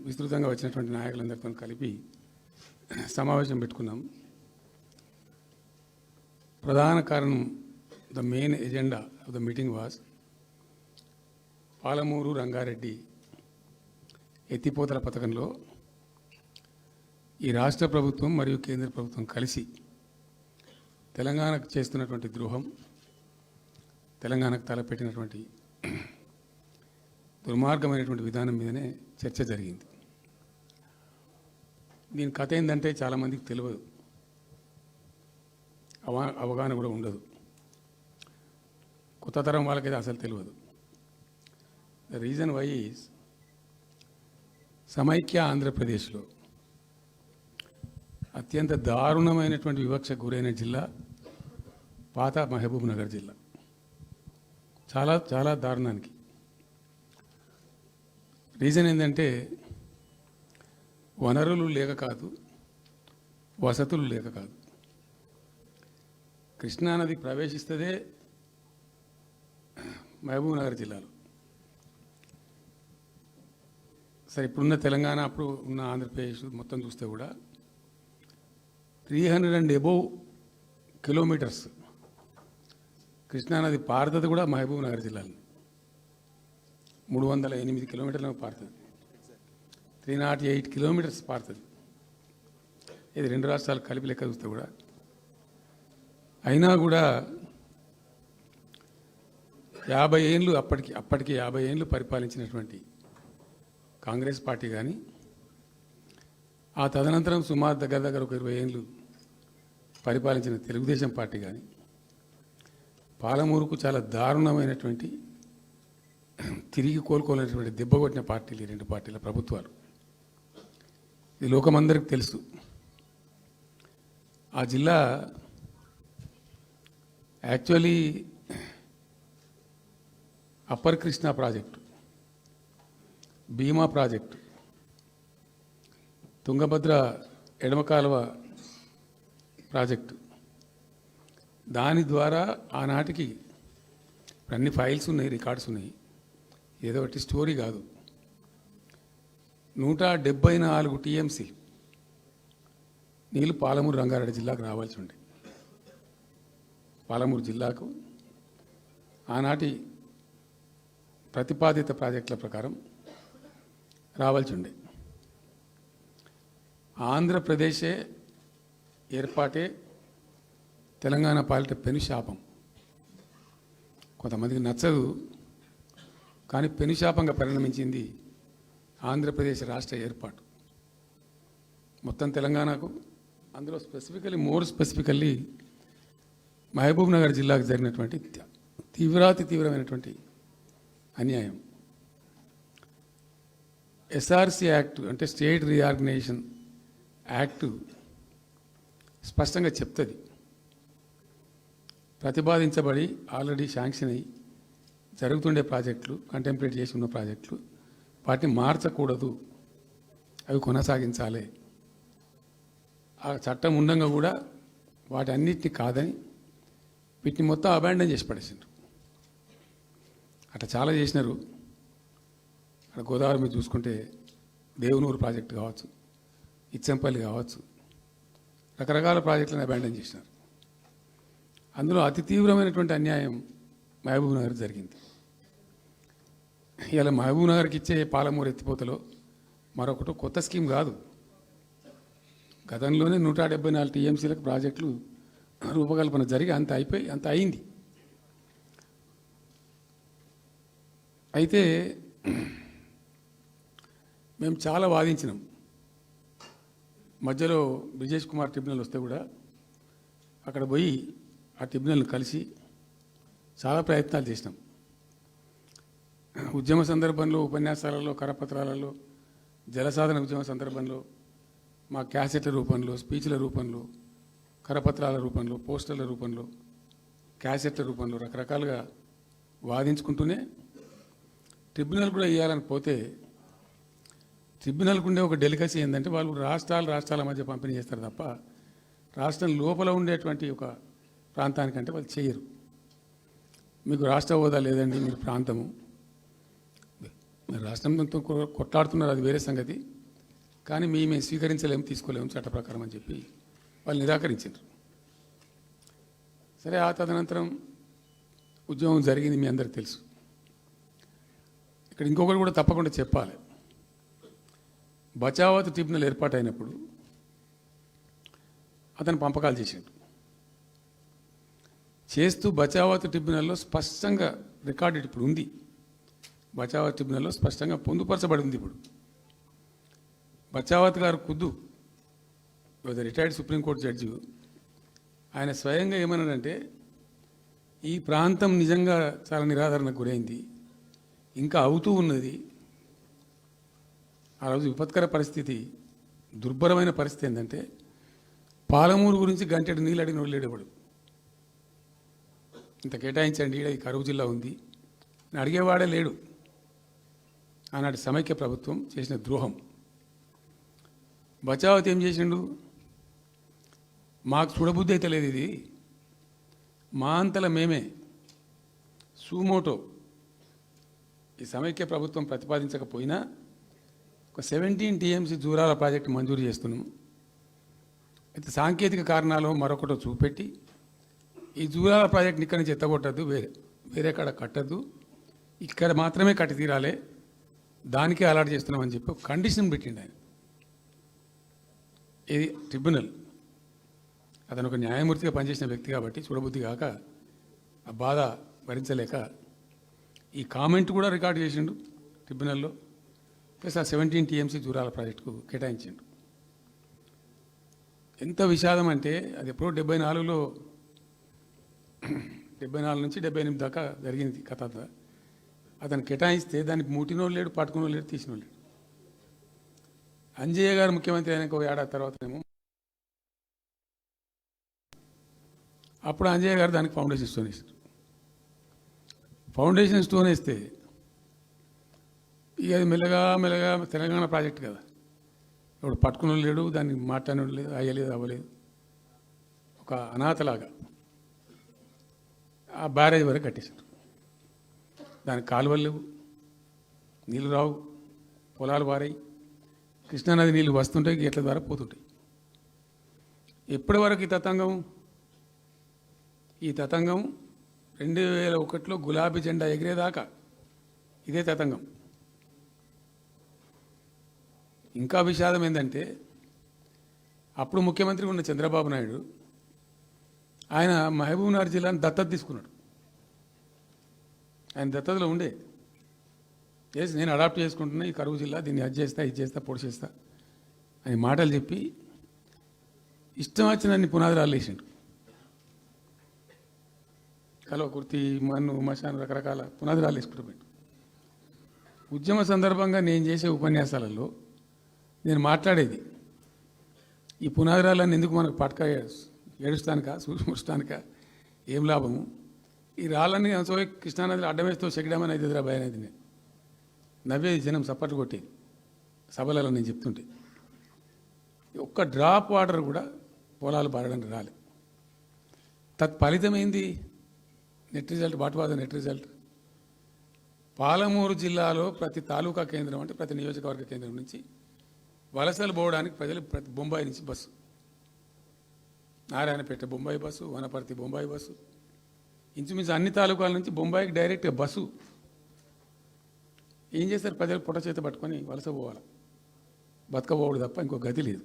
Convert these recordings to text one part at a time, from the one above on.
విస్తృతంగా వచ్చినటువంటి నాయకులందరితో కలిపి సమావేశం పెట్టుకున్నాం. ప్రధాన కారణం, the main agenda of the meeting was Palamuru Rangareddy ఎత్తిపోతల పథకంలో ఈ రాష్ట్ర ప్రభుత్వం మరియు కేంద్ర ప్రభుత్వం కలిసి తెలంగాణకు చేస్తున్నటువంటి ద్రోహం, తెలంగాణకు తలపెట్టినటువంటి దుర్మార్గమైనటువంటి విధానం మీదనే చర్చ జరిగింది. దీని కథ ఏంటంటే చాలామందికి తెలియదు, అవగాహన కూడా ఉండదు. కొత్త తరం వాళ్ళకైతే అసలు తెలియదు. ద రీజన్ వై ఈజ్ సమైక్య ఆంధ్రప్రదేశ్లో అత్యంత దారుణమైనటువంటి వివక్షకు గురైన జిల్లా పాత మహబూబ్ నగర్ జిల్లా. చాలా చాలా దారుణానికి రీజన్ ఏంటంటే వనరులు లేక కాదు, వసతులు లేక కాదు. కృష్ణానది ప్రవేశిస్తుందే మహబూబ్ నగర్ జిల్లాలో. సరే, ఇప్పుడున్న తెలంగాణ, అప్పుడు ఉన్న ఆంధ్రప్రదేశ్ మొత్తం చూస్తే కూడా 300 and above కిలోమీటర్స్ కృష్ణానది పారుతుంది కూడా మహబూబ్ నగర్ జిల్లాలో. 308 కిలోమీటర్లకు పారుతుంది, 308 కిలోమీటర్స్ పారుతుంది. ఇది రెండు రాష్ట్రాలు కలిపి లెక్క చూస్తే కూడా. అయినా కూడా 50 ఏళ్ళు అప్పటికి 50 ఏళ్ళు పరిపాలించినటువంటి కాంగ్రెస్ పార్టీ కానీ, ఆ తదనంతరం సుమారు దగ్గర ఒక 20 ఏళ్ళు పరిపాలించిన తెలుగుదేశం పార్టీ కానీ, పాలమూరుకు చాలా దారుణమైనటువంటి తిరిగి కోలుకోలేనటువంటి దెబ్బ కొట్టిన పార్టీలు ఈ రెండు పార్టీల ప్రభుత్వాలు. ఇది లోకమందరికి తెలుసు. ఆ జిల్లా యాక్చువల్లీ అప్పర్ కృష్ణా ప్రాజెక్టు, భీమా ప్రాజెక్టు, తుంగభద్ర ఎడమ కాలువ ప్రాజెక్టు, దాని ద్వారా ఆనాటికి అన్ని ఫైల్స్ ఉన్నాయి, రికార్డ్స్ ఉన్నాయి. ఏదో ఒకటి స్టోరీ కాదు. 174 టీఎంసీ నీళ్ళు పాలమూరు రంగారెడ్డి జిల్లాకు రావాల్సి ఉండే. పాలమూరు జిల్లాకు ఆనాటి ప్రతిపాదిత ప్రాజెక్టుల ప్రకారం రావాల్సి ఉండే. ఆంధ్రప్రదేశే ఏర్పాటే తెలంగాణ పాలిట పెనుశాపం. కొంతమందికి నచ్చదు, కానీ పెనుశాపంగా పరిణమించింది ఆంధ్రప్రదేశ్ రాష్ట్ర ఏర్పాటు. మొత్తం తెలంగాణకు, అందులో మోర్ స్పెసిఫికల్లీ మహబూబ్ నగర్ జిల్లాకు జరిగినటువంటి తీవ్రమైనటువంటి అన్యాయం. ఎస్ఆర్సి యాక్ట్ అంటే స్టేట్ రీఆర్గనైజేషన్ యాక్టు స్పష్టంగా చెప్తుంది, ప్రతిపాదించబడి ఆల్రెడీ శాంక్షన్ అయ్యి జరుగుతుండే ప్రాజెక్టులు, కంటెంప్లేట్ చేసి ఉన్న ప్రాజెక్టులు, వాటిని మార్చకూడదు, అవి కొనసాగించాలి. ఆ చట్టం ఉండగా కూడా వాటి అన్నిటిని కాదని వీటిని మొత్తం అబాండన్ చేసి పడేసిండ్రు. అట్లా చాలా చేసినారు. అక్కడ గోదావరి మీద చూసుకుంటే దేవునూరు ప్రాజెక్టు కావచ్చు, ఇచ్చంపల్లి కావచ్చు, రకరకాల ప్రాజెక్టులను అబాండన్ చేసినారు. అందులో అతి తీవ్రమైనటువంటి అన్యాయం మహబూబ్ నగర్ జరిగింది. ఇలా మహబూబ్ నగర్కి ఇచ్చే పాలమూరు ఎత్తిపోతలో మరొకటి కొత్త స్కీమ్ కాదు. గతంలోనే 174 టీఎంసీలకు ప్రాజెక్టులు రూపకల్పన జరిగి అంత అయింది. అయితే మేము చాలా వాదించినాం. మధ్యలో బ్రిజేష్ కుమార్ ట్రిబ్యునల్ వస్తే కూడా అక్కడ పోయి ఆ ట్రిబ్యునల్ని కలిసి చాలా ప్రయత్నాలు చేసినాం. ఉద్యమ సందర్భంలో, ఉపన్యాసాలలో, కరపత్రాలలో, జలసాధన ఉద్యమ సందర్భంలో, మా క్యాసెట్ల రూపంలో, స్పీచ్ల రూపంలో, కరపత్రాల రూపంలో, పోస్టర్ల రూపంలో, క్యాసెట్ల రూపంలో రకరకాలుగా వాదించుకుంటూనే ట్రిబ్యునల్ కూడా ఇవ్వాలని పోతే, ట్రిబ్యునల్కు ఉండే ఒక డెలికసీ ఏంటంటే వాళ్ళు రాష్ట్రాల మధ్య పంపిణీ చేస్తారు తప్ప రాష్ట్రం లోపల ఉండేటువంటి ఒక ప్రాంతానికంటే వాళ్ళు చేయరు. మీకు రాష్ట్ర హోదా లేదండి, మీరు ప్రాంతము, మరి రాష్ట్రంతో కొట్లాడుతున్నారు, అది వేరే సంగతి. కానీ మేము స్వీకరించలేము, తీసుకోలేము చట్ట ప్రకారం అని చెప్పి వాళ్ళు నిరాకరించారు. సరే, ఆ తదనంతరం ఉద్యమం జరిగింది, మీ అందరికి తెలుసు. ఇక్కడ ఇంకొకటి కూడా తప్పకుండా చెప్పాలి. బచావత్ ట్రిబ్యునల్ ఏర్పాటైనప్పుడు అతను పంపకాలు చేస్తూ బచావత్ ట్రిబ్యునల్లో స్పష్టంగా రికార్డెడ్ ఇప్పుడు ఉంది. బచావత్ ట్రిబ్యునల్లో స్పష్టంగా పొందుపరచబడి ఉంది. ఇప్పుడు బచావత్ గారు ఖుద్దు రిటైర్డ్ సుప్రీంకోర్టు జడ్జి, ఆయన స్వయంగా ఏమన్నాడంటే, ఈ ప్రాంతం నిజంగా చాలా నిరాదరణకు గురైంది, ఇంకా అవుతూ ఉన్నది. ఆ రోజు విపత్కర పరిస్థితి, దుర్భరమైన పరిస్థితి ఏంటంటే, పాలమూరు గురించి గంటెడు నీళ్ళు అడిగిన వాళ్ళు లేడేవాడు. ఇంత కేటాయించండి, ఈ కరువు జిల్లా ఉంది అని అడిగేవాడే లేడు. ఆనాటి సమైక్య ప్రభుత్వం చేసిన ద్రోహం. బచావత్ ఏం చేసిండు, మాకు చూడబుద్ధి అయితే లేదు, ఇది మా అంతల మేమే సూమోటో ఈ సమైక్య ప్రభుత్వం ప్రతిపాదించకపోయినా ఒక 17 TMC జూరాల ప్రాజెక్టు మంజూరు చేస్తున్నాము. అయితే సాంకేతిక కారణాలు మరొకటో చూపెట్టి ఈ జూరాల ప్రాజెక్టుని ఇక్కడి నుంచి ఎత్తగొట్టద్దు, వేరే కాడ కట్టద్దు, ఇక్కడ మాత్రమే కట్టి తీరాలి, దానికే అలాట్ చేస్తున్నామని చెప్పి ఒక కండిషన్ పెట్టిండు ఆయన. ఇది ట్రిబ్యునల్. అతను ఒక న్యాయమూర్తిగా పనిచేసిన వ్యక్తి కాబట్టి చూడబుద్ధి కాక, ఆ బాధ భరించలేక ఈ కామెంట్ కూడా రికార్డు చేసిండు ట్రిబ్యునల్లో. ప్లస్ ఆ 17 TMC జూరాల ప్రాజెక్టుకు కేటాయించిండు. ఎంత విషాదం అంటే, అది ఎప్పుడో 74లో 74 నుంచి 78 దాకా జరిగింది కథ. అతను కేటాయిస్తే దానికి ముట్టినోళ్ళు లేడు, పట్టుకునోళ్ళు లేడు, తీసినోళ్ళు లేడు. అంజయ్య గారు ముఖ్యమంత్రి అయినాక ఒక ఏడాది తర్వాతనేమో అప్పుడు అంజయ్య గారు దానికి ఫౌండేషన్ స్టోన్ వేస్తారు. ఫౌండేషన్ స్టోన్ వేస్తే ఇక అది మెల్లగా మెల్లగా తెలంగాణ ప్రాజెక్ట్ కదా, ఇప్పుడు పట్టుకుని లేడు, దాన్ని మాట్లాడడం లేదు, అయ్యలేదు, అవ్వలేదు. ఒక అనాథలాగా ఆ బ్యారేజ్ వరకు కట్టేశారు. దానికి కాలువలు లేవు, నీళ్ళు రావు, పొలాలు పారాయి, కృష్ణానది నీళ్ళు వస్తుంటాయి, గేట్ల ద్వారా పోతుంటాయి. ఎప్పటి వరకు ఈ తతంగం 2001లో గులాబీ జెండా ఎగిరేదాకా ఇదే తతంగం. ఇంకా విషాదం ఏంటంటే, అప్పుడు ముఖ్యమంత్రి ఉన్న చంద్రబాబు నాయుడు ఆయన మహబూబ్నగర్ జిల్లాను దత్తత తీసుకున్నాడు. ఆయన దత్తతలో ఉండే చేసి నేను అడాప్ట్ చేసుకుంటున్నా ఈ కరువు జిల్లా, దీన్ని అది చేస్తా, ఇది చేస్తా, పొడి చేస్తా అని మాటలు చెప్పి ఇష్టం వచ్చినన్ని పునాదురాలు వేసిండు. కలవ కుర్తి, మన్ను, మశాను, రకరకాల పునాదురాలు వేసుకుంటూ ఉద్యమ సందర్భంగా నేను చేసే ఉపన్యాసాలలో నేను మాట్లాడేది, ఈ పునాదురాలన్నీ ఎందుకు మనకు పట్క ఏడుస్తానిక, చూసుకుంటానిక, ఏం లాభము, ఈ రాళ్ళని అంశం కృష్ణానదిలో అడ్డమేస్తూ చెక్కడమని అయితే భయం అనేది నేను నవ్వేది, జనం సప్పట్లు కొట్టేది సభలలో నేను చెప్తుంటే. ఒక్క డ్రాప్ వాటర్ కూడా పొలాలు పారడానికి రాలేదు. తత్ఫలితమైంది net result. What was the net result? Palamuru జిల్లాలో ప్రతి తాలూకా కేంద్రం అంటే ప్రతి నియోజకవర్గ కేంద్రం నుంచి వలసలు పోవడానికి ప్రజలు ప్రతి బొంబాయి నుంచి bus, Narayanpet Bombay bus, Wanaparthy Bombay bus, ఇంచుమించు అన్ని తాలూకాల నుంచి బొంబాయికి డైరెక్ట్గా బస్సు. ఏం చేస్తారు, ప్రజలు పొట్ట చేత పట్టుకొని వలస పోవాలి, బతకపోవడు తప్ప ఇంకో గతి లేదు.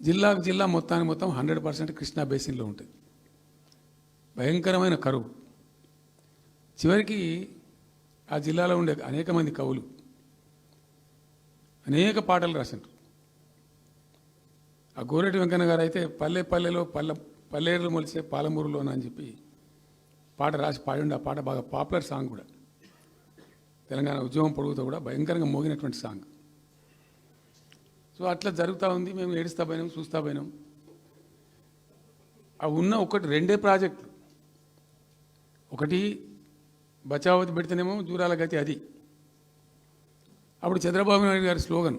జిల్లాకు జిల్లా మొత్తానికి మొత్తం 100% కృష్ణా బేసిన్లో ఉంటుంది. భయంకరమైన కరువు. చివరికి ఆ జిల్లాలో ఉండే అనేక మంది కవులు అనేక పాటలు రాశారు. ఆ గోరెటి వెంకన్న గారు అయితే పల్లె పల్లెలో పల్లెలు మొలిసే పాలమూరులోన అని చెప్పి పాట రాసి పాడిండి. ఆ పాట బాగా పాపులర్ సాంగ్ కూడా, తెలంగాణ ఉద్యమం పొడుగుతో కూడా భయంకరంగా మోగినటువంటి సాంగ్. సో అట్లా జరుగుతూ ఉంది. మేము ఏడుస్తా పోయినాం, చూస్తా పోయినాం. ఆ ఉన్న రెండే ప్రాజెక్టులు, ఒకటి బచావతి పెడితేనేమో దూరాల గతి అది. అప్పుడు చంద్రబాబు నాయుడు గారి స్లోగన్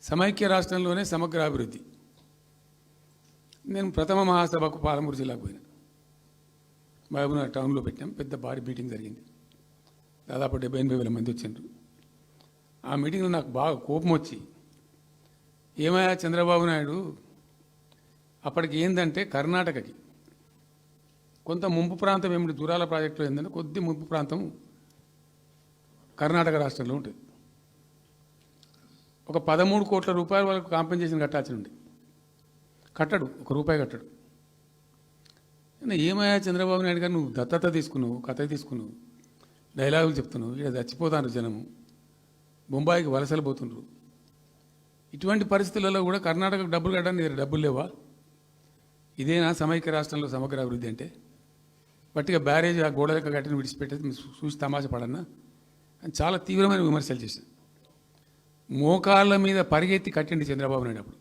సమైక్య రాష్ట్రంలోనే సమగ్ర అభివృద్ధి. నేను ప్రథమ మహాసభకు పాలమూరు జిల్లాకు పోయినా, మహబూబ్నగర్ టౌన్లో పెట్టాం, పెద్ద భారీ మీటింగ్ జరిగింది. దాదాపు 70-80 వేల మంది వచ్చిండ్రు. ఆ మీటింగ్లో నాకు బాగా కోపం వచ్చి, ఏమయ్యా చంద్రబాబు నాయుడు, అప్పటికి ఏంటంటే కర్ణాటకకి కొంత ముంపు ప్రాంతం ఏమిటి దూరాల ప్రాజెక్టులో ఏంటంటే కొద్ది ముంపు ప్రాంతం కర్ణాటక రాష్ట్రంలో ఉంటుంది. ఒక 13 కోట్ల రూపాయల వరకు కాంపెన్సేషన్ కట్టాల్సి ఉండి కట్టడు, ₹1 కట్టడు. ఏమయ్యా చంద్రబాబు నాయుడు గారు, నువ్వు దత్తత తీసుకున్నావు, కథ తీసుకున్నావు, డైలాగులు చెప్తున్నావు, ఇక్కడ చచ్చిపోతాను జనము, బొంబాయికి వలసలు పోతుండ్రు. ఇటువంటి పరిస్థితులలో కూడా కర్ణాటకకు డబ్బులు కట్టడానికి డబ్బులు లేవా? ఇదేనా సమైక్య రాష్ట్రంలో సమగ్ర అభివృద్ధి అంటే? బట్టిగా బ్యారేజ్ ఆ గోడ లెక్క కట్టిన విడిచిపెట్టేది చూసి తమాషా పడన్నా అని చాలా తీవ్రమైన విమర్శలు చేశాను. మోకాళ్ళ మీద పరిగెత్తి కట్టిండి చంద్రబాబు నాయుడు. అప్పుడు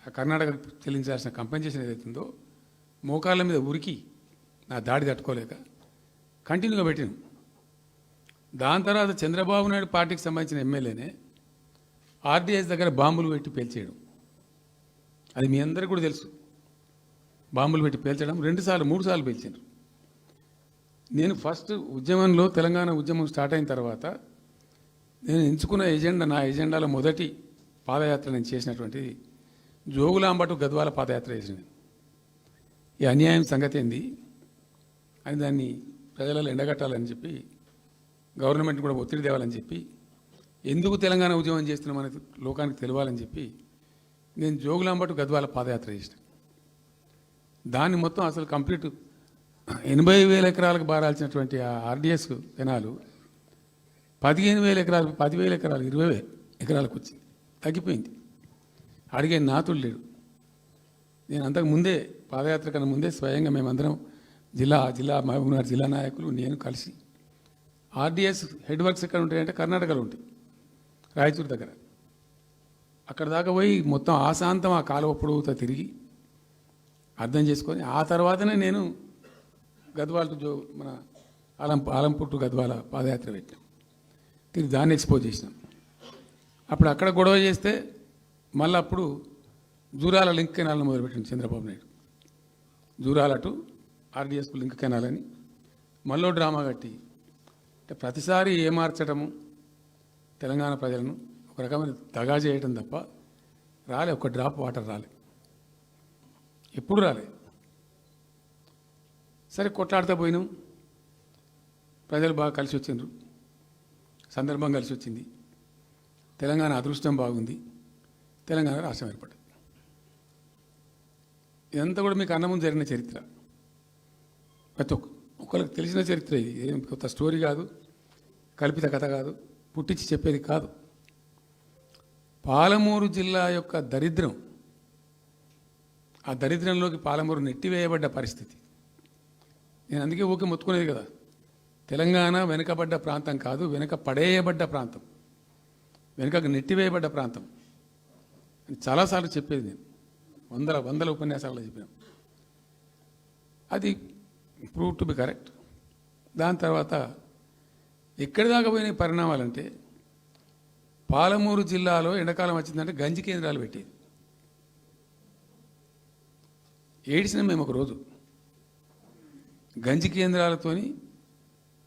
ఆ కర్ణాటక చెల్లించాల్సిన కంపెన్సేషన్ ఏదైతుందో మోకాళ్ళ మీద ఉరికి నా దాడి తట్టుకోలేక కంటిన్యూగా పెట్టినాం. దాని తర్వాత చంద్రబాబు నాయుడు పార్టీకి సంబంధించిన ఎమ్మెల్యేనే ఆర్డీఎస్ దగ్గర బాంబులు పెట్టి పేల్చేయడం, అది మీ అందరికీ కూడా తెలుసు. బాంబులు పెట్టి పేల్చడం 2 సార్లు 3 సార్లు పేల్చారు. నేను ఫస్ట్ ఉద్యమంలో తెలంగాణ ఉద్యమం స్టార్ట్ అయిన తర్వాత నేను ఎంచుకున్న ఎజెండా, నా ఎజెండాలో మొదటి పాదయాత్ర నేను చేసినటువంటిది జోగులాంబ టు గద్వాల పాదయాత్ర చేసినది. ఈ అన్యాయం సంగతి ఏంది అని దాన్ని ప్రజలలో ఎండగట్టాలని చెప్పి, గవర్నమెంట్ కూడా ఒత్తిడి తేవాలని చెప్పి, ఎందుకు తెలంగాణ ఉద్యమం చేస్తున్నాం అనేది లోకానికి తెలియాలని చెప్పి నేను జోగులాంబ టు గద్వాల పాదయాత్ర చేసిన. దాన్ని మొత్తం అసలు కంప్లీట్ 80,000 ఎకరాలకు బారాల్సినటువంటి ఆ ఆర్డీఎస్ కెనాలు 15,000 ఎకరాలు, 10,000 ఎకరాలు, 20,000 ఎకరాలకు వచ్చింది, తగ్గిపోయింది. అడిగే నాతుడు లేడు. నేను అంతకు ముందే పాదయాత్ర కన్నా ముందే స్వయంగా మేమందరం జిల్లా మహబూబ్నగర్ జిల్లా నాయకులు నేను కలిసి ఆర్డీఎస్ హెడ్ వర్క్స్ ఎక్కడ ఉంటాయంటే కర్ణాటకలో ఉంటాయి, రాయచూరు దగ్గర. అక్కడ దాకా పోయి మొత్తం ఆశాంతం ఆ కాలువ పొడవుతో తిరిగి అర్థం చేసుకొని ఆ తర్వాతనే నేను గద్వాల మన ఆలంపూర్ టు గద్వాల పాదయాత్ర పెట్టాం. తిరిగి దాన్ని ఎక్స్పోజ్ చేసినాం. అప్పుడు అక్కడ గొడవ చేస్తే మళ్ళీ అప్పుడు జూరాల లింక్ కెనాల్ని మొదలుపెట్టింది చంద్రబాబు నాయుడు. జూరాల టు ఆర్డీఎస్కు లింక్ కెనాల్ అని మళ్ళీ డ్రామా కట్టి, అంటే ప్రతిసారి ఏమార్చడము తెలంగాణ ప్రజలను ఒక రకమైన దగా చేయటం తప్ప రాలే, ఒక డ్రాప్ వాటర్ రాలే, ఎప్పుడు రాలే. సరే కొట్లాడుతూ పోయినాం, ప్రజలు బాగా కలిసి వచ్చిండ్రు, సందర్భం కలిసి వచ్చింది, తెలంగాణ అదృష్టం బాగుంది, తెలంగాణ రాష్ట్రం ఏర్పడింది. ఇదంతా కూడా మీకు అన్నముందు జరిగిన చరిత్ర, ప్రతి ఒక్కరికి తెలిసిన చరిత్ర. ఇది ఏం కొత్త స్టోరీ కాదు, కల్పిత కథ కాదు, పుట్టించి చెప్పేది కాదు. పాలమూరు జిల్లా యొక్క దరిద్రం, ఆ దరిద్రంలోకి పాలమూరు నెట్టివేయబడ్డ పరిస్థితి. నేను అందుకే ఊకే మొత్తుకునేది కదా, తెలంగాణ వెనుకబడ్డ ప్రాంతం కాదు, వెనుక పడేయబడ్డ ప్రాంతం, వెనుకకు నెట్టివేయబడ్డ ప్రాంతం అని చాలాసార్లు చెప్పేది. నేను వందల ఉపన్యాసాలలో చెప్పాను. అది ప్రూవ్ టు బి కరెక్ట్. దాని తర్వాత ఎక్కడి దాకా పోయిన పరిణామాలంటే, పాలమూరు జిల్లాలో ఎండాకాలం వచ్చిందంటే గంజి కేంద్రాలు పెట్టేది. ఏడిసినాం మేము ఒకరోజు. గంజి కేంద్రాలతోని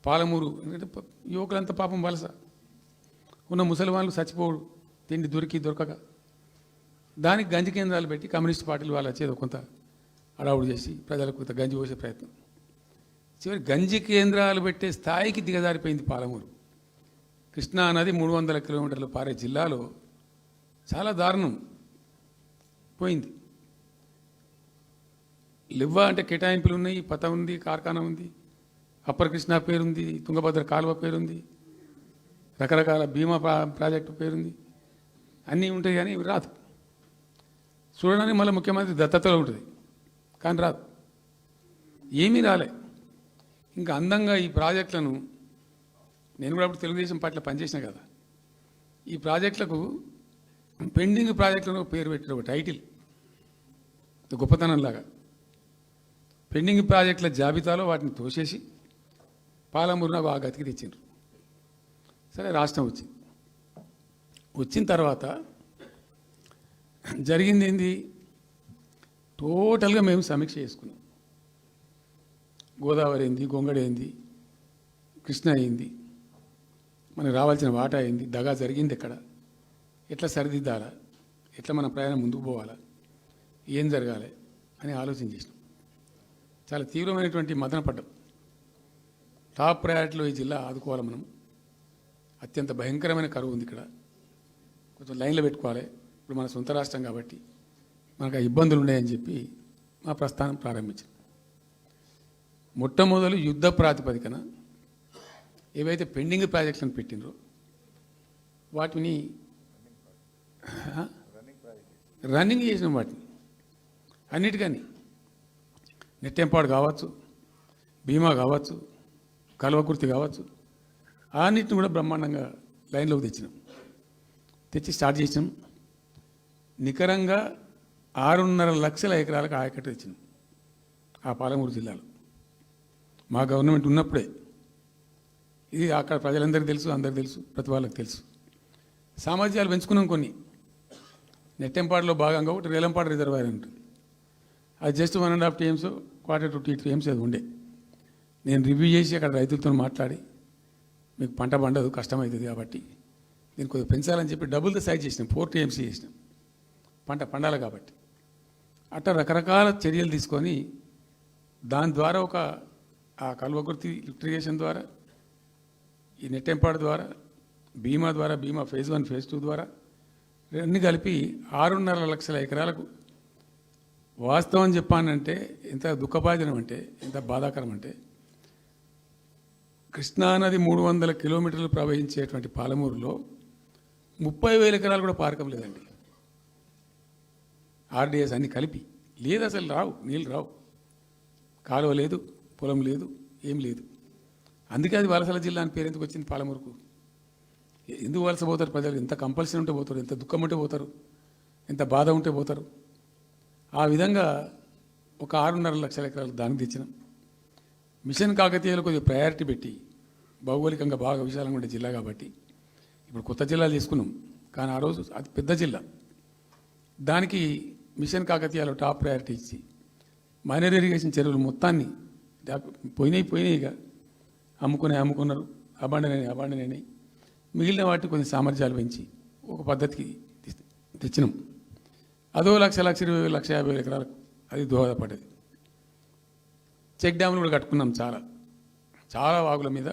పాలమూరు, ఎందుకంటే యువకులంతా పాపం వలస ఉన్న ముసలివాళ్ళు చచ్చిపోడు, తిండి దొరకక, దానికి గంజి కేంద్రాలు పెట్టి కమ్యూనిస్ట్ పార్టీలు వాళ్ళు వచ్చేది కొంత అడావుడు చేసి ప్రజలకు కొంత గంజి పోసే ప్రయత్నం. చివరి గంజి కేంద్రాలు పెట్టే స్థాయికి దిగజారిపోయింది పాలమూరు. కృష్ణా నది 300 కిలోమీటర్లు పారే జిల్లాలో చాలా దారుణం పోయింది. లివ్వా అంటే కేటాయింపులు ఉన్నాయి, పత ఉంది, కార్ఖానా ఉంది, అప్పర్ కృష్ణా పేరుంది, తుంగభద్ర కాలువ పేరుంది, రకరకాల భీమా ప్రాజెక్టు పేరుంది, అన్నీ ఉంటాయి కానీ ఇవి రాదు. చూడడానికి మళ్ళీ ముఖ్యమంత్రి దత్తతలో ఉంటుంది కానీ రాదు, ఏమీ రాలే. ఇంకా అందంగా ఈ ప్రాజెక్టులను, నేను కూడా అప్పుడు తెలుగుదేశం పార్టీలో పనిచేసిన కదా, ఈ ప్రాజెక్టులకు పెండింగ్ ప్రాజెక్టులను పేరు పెట్టిన ఒక టైటిల్ గొప్పతనంలాగా పెండింగ్ ప్రాజెక్టుల జాబితాలో వాటిని తోసేసి పాలమూరున బాగా గతికి తెచ్చిండ్రు. సరే రాష్ట్రం వచ్చిన తర్వాత జరిగింది ఏంది, టోటల్గా మేము సమీక్ష చేసుకున్నాం. గోదావరి ఏంది, గొంగడి ఏంది, కృష్ణ అయింది, మనకు రావాల్సిన వాటా అయింది, దగా జరిగింది ఎక్కడ, ఎట్లా సరిదిద్దాలా, ఎట్లా మన ప్రయాణం ముందుకు పోవాలా, ఏం జరగాలి అని ఆలోచన చేసినాం. చాలా తీవ్రమైనటువంటి మదన పడ్డం. టాప్ ప్రయారిటీలో ఈ జిల్లా ఆదుకోవాలి మనం. అత్యంత భయంకరమైన కరువు ఉంది ఇక్కడ, కొంచెం లైన్లో పెట్టుకోవాలి. ఇప్పుడు మన సొంత రాష్ట్రం కాబట్టి మనకు ఆ ఇబ్బందులు ఉన్నాయని చెప్పి మా ప్రస్థానం ప్రారంభించాం. మొట్టమొదలు యుద్ధ ప్రాతిపదికన ఏవైతే పెండింగ్ ప్రాజెక్టులను పెట్టినరో వాటిని రన్నింగ్ చేసిన వాటిని అన్నిటికని నెట్టెంపాడు కావచ్చు, భీమా కావచ్చు, కల్వకుర్తి కావచ్చు, అన్నిటిని కూడా బ్రహ్మాండంగా లైన్లోకి తెచ్చి స్టార్ట్ చేసినాం. నికరంగా 6.5 లక్షల ఎకరాలకు ఆయకట్టు తెచ్చినాం ఆ పాలమూరు జిల్లాలో మా గవర్నమెంట్ ఉన్నప్పుడే. ఇది అక్కడ ప్రజలందరికీ తెలుసు, అందరికీ తెలుసు, ప్రతి వాళ్ళకి తెలుసు. సామర్థ్యాలు పెంచుకున్నాం కొన్ని. నెట్టెంపాడులో భాగంగా ఒకటి రేలంపాడు రిజర్వాయర్ ఉంటుంది. అది జస్ట్ 1.5 TMs, 1/4 to 2 TMs అది ఉండే. నేను రివ్యూ చేసి అక్కడ రైతులతో మాట్లాడి మీకు పంట పండదు, కష్టమవుతుంది కాబట్టి దీన్ని కొద్దిగా పెంచాలని చెప్పి డబుల్ ద సైజ్ చేసినాం, 4 TMs చేసినాం, పంట పండాలి కాబట్టి. అట్లా రకరకాల చర్యలు తీసుకొని దాని ద్వారా ఆ కల్వకుర్తి లిఫ్టిగేషన్ ద్వారా, ఈ నెట్టెంపాడు ద్వారా, బీమా ద్వారా, బీమా ఫేజ్ 1 ఫేజ్ 2 ద్వారా అన్నీ కలిపి 6.5 లక్షల ఎకరాలకు. వాస్తవం చెప్పానంటే ఎంత దుఃఖభాజనం అంటే, ఎంత బాధాకరం అంటే, కృష్ణానది 300 కిలోమీటర్లు ప్రవహించేటువంటి పాలమూరులో 30,000 ఎకరాలు కూడా పారకం లేదండి. RDS అన్ని కలిపి లేదు, అసలు రావు, నీళ్ళు రావు, కాలువ లేదు, పొలం లేదు, ఏం లేదు. అందుకే అది వలసల జిల్లా అని పేరు ఎందుకు వచ్చింది పాలమూరుకు? ఎందుకు వలస పోతారు ప్రజలు? ఎంత కంపల్సరీ ఉంటే పోతారు, ఎంత దుఃఖం ఉంటే పోతారు, ఎంత బాధ ఉంటే పోతారు. ఆ విధంగా ఒక 6.5 లక్షల ఎకరాలు దానికి తెచ్చినాం. మిషన్ కాకతీయలో కొద్దిగా ప్రయారిటీ పెట్టి, భౌగోళికంగా బాగా విశాలంగా ఉండే జిల్లా కాబట్టి ఇప్పుడు కొత్త జిల్లాలు తీసుకున్నాం, కానీ ఆ రోజు అది పెద్ద జిల్లా. దానికి మిషన్ కాకతీయలో టాప్ ప్రయారిటీ ఇచ్చి మైనర్ ఇరిగేషన్ చెరువులు మొత్తాన్ని పోయినాయిగా అమ్ముకున్నారు, అబాండనైనాయి. మిగిలిన వాటిని కొన్ని సామర్థ్యాలు పెంచి ఒక పద్ధతికి తెచ్చినాం. అదో 1,20,000-1,50,000 ఎకరాలకు అది దోహదపడ్డది. చెక్ డ్యాములు కూడా కట్టుకున్నాం. చాలా వాగుల మీద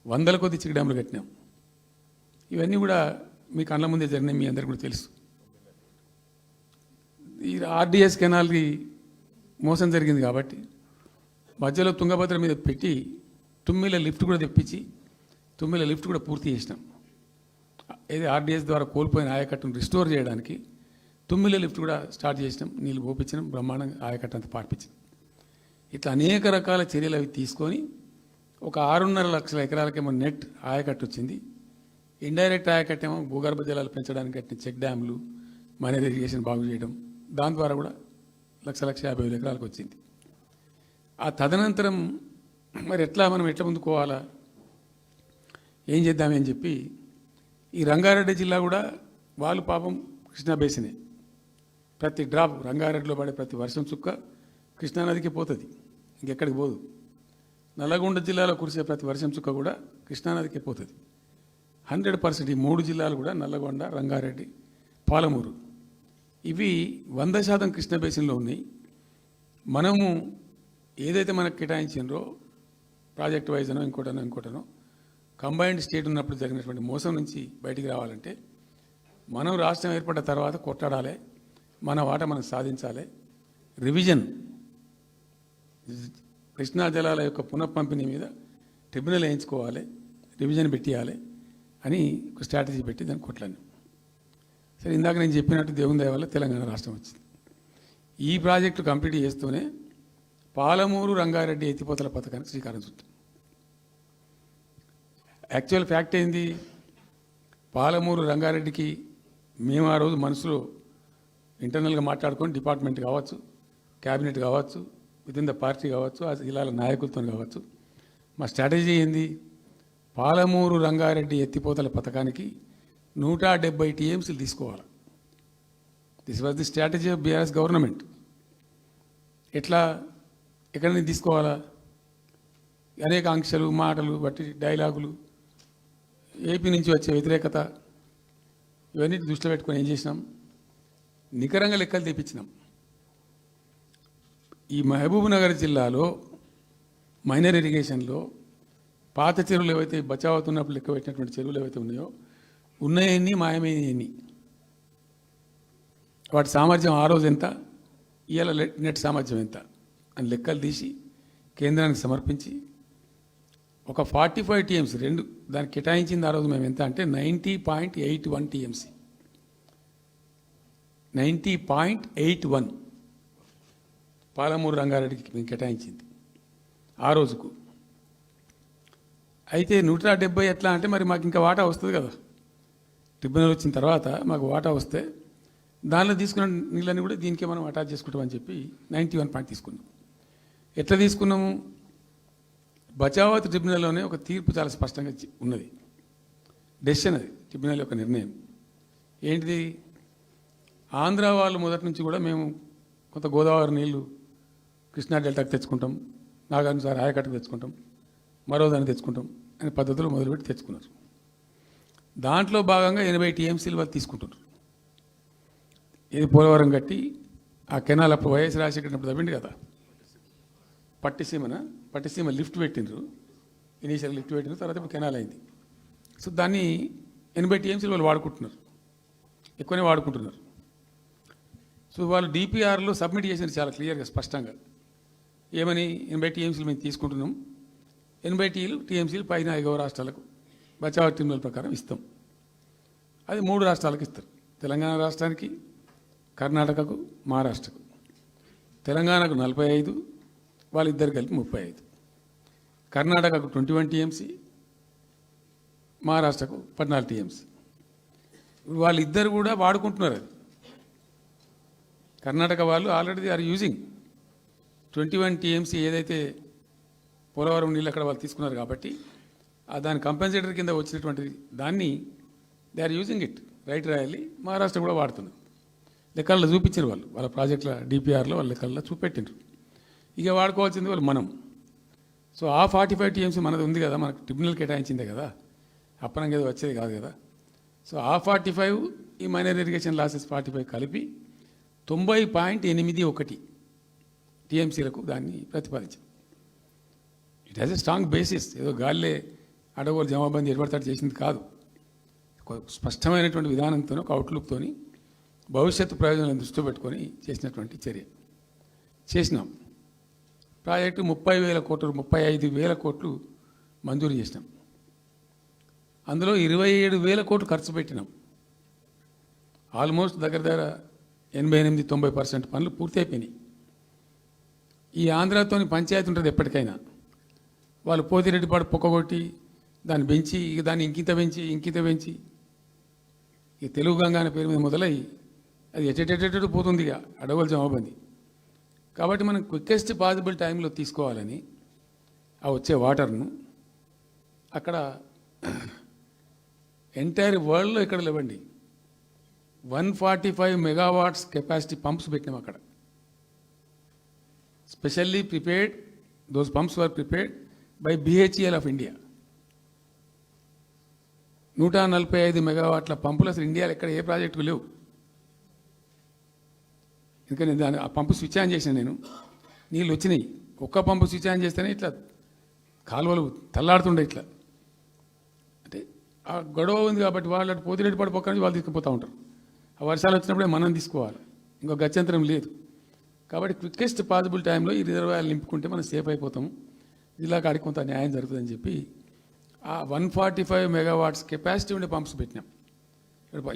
100ల కొద్ది చెక్ డ్యాములు కట్టినాం. ఇవన్నీ కూడా మీ కళ్ళ ముందే జరిగినాయి, మీ అందరికీ కూడా తెలుసు. ఈ RDS కెనాల్కి మోసం జరిగింది కాబట్టి మధ్యలో తుంగభద్ర మీద పెట్టి తుమ్మిల లిఫ్ట్ కూడా తెప్పించి తుమ్మిల లిఫ్ట్ కూడా పూర్తి చేసినాం. ఏది RDS ద్వారా కోల్పోయిన ఆయకట్టును రిస్టోర్ చేయడానికి తుమ్మిల లిఫ్ట్ కూడా స్టార్ట్ చేసినాం, నీళ్ళు పోపించినాం, బ్రహ్మాండంగా ఆయకట్టు అంతా పార్పించినాం. ఇట్లా అనేక రకాల చర్యలు అవి తీసుకొని ఒక 6.5 లక్షల ఎకరాలకేమో నెట్ ఆయకట్టు వచ్చింది. ఇండైరెక్ట్ ఆయకట్టు ఏమో భూగర్భ జలాలు పెంచడానికి కట్టిన చెక్ డ్యాములు, మైనర్ ఇరిగేషన్ బాగు చేయడం, దాని ద్వారా కూడా 1,50,000 ఎకరాలకు వచ్చింది. ఆ తదనంతరం మరి మనం ఎట్లా ముందుకోవాలా, ఏం చేద్దామని చెప్పి ఈ రంగారెడ్డి జిల్లా కూడా వాళ్ళు పాపం కృష్ణా బేసినే, ప్రతి డ్రాప్ రంగారెడ్డిలో పడే ప్రతి వర్షం చుక్క కృష్ణానదికి పోతుంది, ఇంకెక్కడికి పోదు. నల్లగొండ జిల్లాలో కురిసే ప్రతి వర్షం చుక్క కూడా కృష్ణానదికి పోతుంది. 100% ఈ 3 జిల్లాలు కూడా నల్లగొండ, రంగారెడ్డి, పాలమూరు ఇవి 100% కృష్ణా బేసిన్లో ఉన్నాయి. మనము ఏదైతే మనకు కేటాయించినరో ప్రాజెక్ట్ వైజ్ అనో ఇంకోటనో కంబైన్డ్ స్టేట్ ఉన్నప్పుడు జరిగినటువంటి మోసం నుంచి బయటికి రావాలంటే మనం రాష్ట్రం ఏర్పడ్డ తర్వాత కొట్టాడాలి, మన వాట మనం సాధించాలి. రివిజన్, కృష్ణా జలాల యొక్క పునఃపంపిణీ మీద ట్రిబ్యునల్ వేయించుకోవాలి, రివిజన్ పెట్టియాలి అని ఒక స్ట్రాటజీ పెట్టి దాన్ని కొట్లాను. సరే, ఇందాక నేను చెప్పినట్టు దేవుని దయ వల్ల తెలంగాణ రాష్ట్రం వచ్చింది. ఈ ప్రాజెక్టు కంప్లీట్ చేస్తూనే పాలమూరు రంగారెడ్డి ఎత్తిపోతల పథకానికి శ్రీకారం చుట్టాం. యాక్చువల్ ఫ్యాక్ట్ ఏంది, పాలమూరు రంగారెడ్డికి మేము ఆ రోజు మనసులో ఇంటర్నల్గా మాట్లాడుకొని డిపార్ట్మెంట్ కావచ్చు, క్యాబినెట్ కావచ్చు, వితిన్ ద పార్టీ కావచ్చు, ఆ జిల్లాల నాయకులతో కావచ్చు, మా స్ట్రాటజీ ఏంది, పాలమూరు రంగారెడ్డి ఎత్తిపోతల పథకానికి 170 TMs తీసుకోవాలి. This was the strategy of BRS government. ఎట్లా, ఎక్కడి నుంచి తీసుకోవాలా, అనేక ఆంక్షలు మాటలు బట్టి డైలాగులు, ఏపీ నుంచి వచ్చే వ్యతిరేకత, ఇవన్నీ దృష్టిలో పెట్టుకొని ఏం చేసినాం, నికరంగా లెక్కలు తెప్పించినాం. ఈ మహబూబ్ నగర్ జిల్లాలో మైనర్ ఇరిగేషన్లో పాత చెరువులు ఏవైతే బచావ్ అవుతున్నప్పుడు లెక్క పెట్టినటువంటి చెరువులు ఏవైతే ఉన్నాయో, ఉన్నాయన్నీ మాయమైనవి, వాటి సామర్థ్యం ఆ రోజు ఎంత, ఇవాళ నెట్ సామర్థ్యం ఎంత అని లెక్కలు తీసి కేంద్రానికి సమర్పించి ఒక 45 టీఎంసీ రెండు దానికి కేటాయించింది. ఆ రోజు మేము ఎంత అంటే 90.81 టీఎంసీ, 90.81 పాలమూరు రంగారెడ్డికి మేము కేటాయించింది ఆ రోజుకు. అయితే 170 ఎట్లా అంటే మరి మాకు ఇంకా వాటా వస్తుంది కదా, ట్రిబ్యునల్ వచ్చిన తర్వాత మాకు వాటా వస్తే దానిలో తీసుకున్న నీళ్ళని కూడా దీనికే మనం అటాచ్ చేసుకుంటామని చెప్పి 91 పాయింట్ తీసుకున్నాం. ఎట్లా తీసుకున్నాము, బచావత్ ట్రిబ్యునల్లోనే ఒక తీర్పు చాలా స్పష్టంగా ఉన్నది, డెసిషన్ అది, ట్రిబ్యునల్ యొక్క నిర్ణయం ఏంటిది, ఆంధ్ర వాళ్ళు మొదటి నుంచి కూడా మేము కొంత గోదావరి నీళ్లు కృష్ణా డెల్టాకి తెచ్చుకుంటాం, నాగార్జున ఆయకట్టుకు తెచ్చుకుంటాం, మరో దాన్ని తెచ్చుకుంటాం అనే పద్ధతులు మొదలుపెట్టి తెచ్చుకున్నారు. దాంట్లో భాగంగా 80 టీఎంసీలు వాళ్ళు తీసుకుంటున్నారు. ఇది పోలవరం కట్టి ఆ కెనాల్ అప్పుడు వైఎస్ రాజశేఖర్ తవ్విండు కదా, పట్టిసీమ లిఫ్ట్ పెట్టిండ్రు, ఇనీషియల్ లిఫ్ట్ పెట్టిన తర్వాత ఇప్పుడు కెనాల్ అయింది. సో దాన్ని 80 టీఎంసీలు వాళ్ళు వాడుకుంటున్నారు, ఎక్కువనే వాడుకుంటున్నారు. సో వాళ్ళు డిపిఆర్లో సబ్మిట్ చేసినారు చాలా క్లియర్గా స్పష్టంగా, ఏమని 80 టీఎంసీలు మేము తీసుకుంటున్నాం, 80 టీఎంసీలు పైన 5 రాష్ట్రాలకు బచావ్ ట్రిబ్యునల్ ప్రకారం ఇస్తాం. అది 3 రాష్ట్రాలకు ఇస్తారు, తెలంగాణ రాష్ట్రానికి, కర్ణాటకకు, మహారాష్ట్రకు. తెలంగాణకు 45, వాళ్ళిద్దరు కలిపి 35, కర్ణాటకకు 21 టీఎంసీ, మహారాష్ట్రకు 14 టీఎంసీ. వాళ్ళిద్దరు కూడా వాడుకుంటున్నారు. అది కర్ణాటక వాళ్ళు ఆల్రెడీ ఆర్ యూజింగ్ 21 టీఎంసీ ఏదైతే పోలవరం నీళ్ళు అక్కడ వాళ్ళు తీసుకున్నారు కాబట్టి దాని కంపెన్సేటర్ కింద వచ్చినటువంటి దాన్ని they are using it, right రాయాలి. మహారాష్ట్ర కూడా వాడుతున్నారు, లెక్కల్లో చూపించారు వాళ్ళు, వాళ్ళ ప్రాజెక్టుల డిపిఆర్లో వాళ్ళ లెక్కల్లో చూపెట్టిండ్రు. ఇక వాడుకోవాల్సింది వాళ్ళు మనం. సో ఆ 45 టీఎంసీ మనది ఉంది కదా, మనకు ట్రిబ్యునల్ కేటాయించిందే కదా, అప్పనంగా ఏదో వచ్చేది కాదు కదా. సో ఆ 45 ఈ మైనర్ ఇరిగేషన్ లాసెస్ 45 కలిపి 90.81 టీఎంసీలకు దాన్ని ప్రతిపాదించాం. It has a strong basis, ఏదో గాల్లే అడగోలు జమాబందీ ఏర్పడతాడు చేసింది కాదు, ఒక స్పష్టమైనటువంటి విధానంతో, ఒక అవుట్లుక్తో, భవిష్యత్తు ప్రయోజనాలను దృష్టిలో పెట్టుకొని చేసినటువంటి చర్య. చేసినాం. ప్రాజెక్టు 30,000 కోట్లు, 35,000 కోట్లు మంజూరు చేసినాం. అందులో 27,000 కోట్లు ఖర్చు పెట్టినాం. ఆల్మోస్ట్ దగ్గర 88-90% పనులు పూర్తి అయిపోయినాయి. ఈ ఆంధ్రాతోని పంచాయతీ ఉంటుంది ఎప్పటికైనా, వాళ్ళు పోతిరెడ్డిపాడు పొక్కగొట్టి దాన్ని పెంచి, ఇక దాన్ని ఇంకింత పెంచి ఇక తెలుగు గంగా అనే పేరు మీద మొదలై అది ఎటెటెటెటు పోతుంది, ఇక అడవులు జమాబంది. కాబట్టి మనం క్విక్కెస్ట్ పాసిబుల్ టైంలో తీసుకోవాలని ఆ వచ్చే వాటర్ను అక్కడ ఎంటైర్ వరల్డ్లో ఇక్కడ లేవండి 145 మెగావాట్స్ కెపాసిటీ పంప్స్ పెట్టినాం అక్కడ. Specially prepared, those pumps were prepared by BHEL of India. 145 మెగావాట్ల పంపులు అసలు ఇండియాలో ఎక్కడ ఏ ప్రాజెక్టుకు లేవు. ఎందుకంటే దాని ఆ పంపు స్విచ్ ఆన్ చేసిన నేను, నీళ్ళు వచ్చినాయి. ఒక్క పంపు స్విచ్ ఆన్ చేస్తేనే ఇట్లా కాలువలు తల్లాడుతుండే. ఇట్లా అంటే ఆ గొడవ ఉంది కాబట్టి వాళ్ళు అటు పోతిరెడ్డి పడి పక్క నుంచి వాళ్ళు తీసుకుపోతూ ఉంటారు. ఆ వర్షాలు వచ్చినప్పుడే మనం తీసుకోవాలి, ఇంకో గత్యంతరం లేదు. కాబట్టి క్విక్కెస్ట్ పాసిబుల్ టైంలో ఈ రిజర్వాయర్లు నింపుకుంటే మనం సేఫ్ అయిపోతాము, జిల్లా కాడికి కొంత న్యాయం జరుగుతుందని చెప్పి ఆ 145 మెగావాట్స్ కెపాసిటీ ఉండే పంప్స్ పెట్టినాం.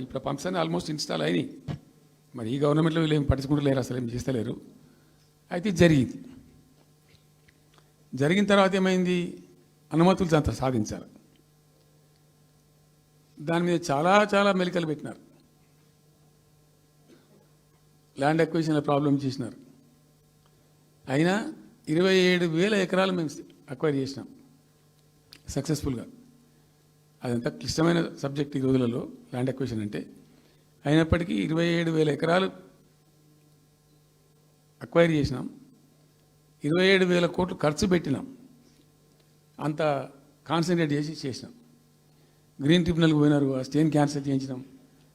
ఇప్పుడు పంప్స్ అన్నీ ఆల్మోస్ట్ ఇన్స్టాల్ అయినాయి. మరి ఈ గవర్నమెంట్లో వీళ్ళు ఏం పట్టించుకుంటలేరు, అసలు ఏం చేస్తలేరు. అయితే జరిగిన తర్వాత ఏమైంది, అనుమతులు అంత సాధించారు. దాని మీద చాలా మెలికలు పెట్టినారు, ల్యాండ్ అక్విజిషన్ల ప్రాబ్లం చేసినారు. అయినా 27,000 ఎకరాలు మేము అక్వైర్ చేసినాం సక్సెస్ఫుల్గా. అదంతా క్లిష్టమైన సబ్జెక్ట్ ఈ రోజులలో ల్యాండ్ అక్విజిషన్ అంటే. అయినప్పటికీ 27,000 ఎకరాలు అక్వైర్ చేసినాం, 27,000 కోట్లు ఖర్చు పెట్టినాం. అంత కాన్సన్ట్రేట్ చేసినాం. గ్రీన్ ట్రిబ్యునల్కి పోయినారు, ఆ స్టేని క్యాన్సిల్ చేయించినాం.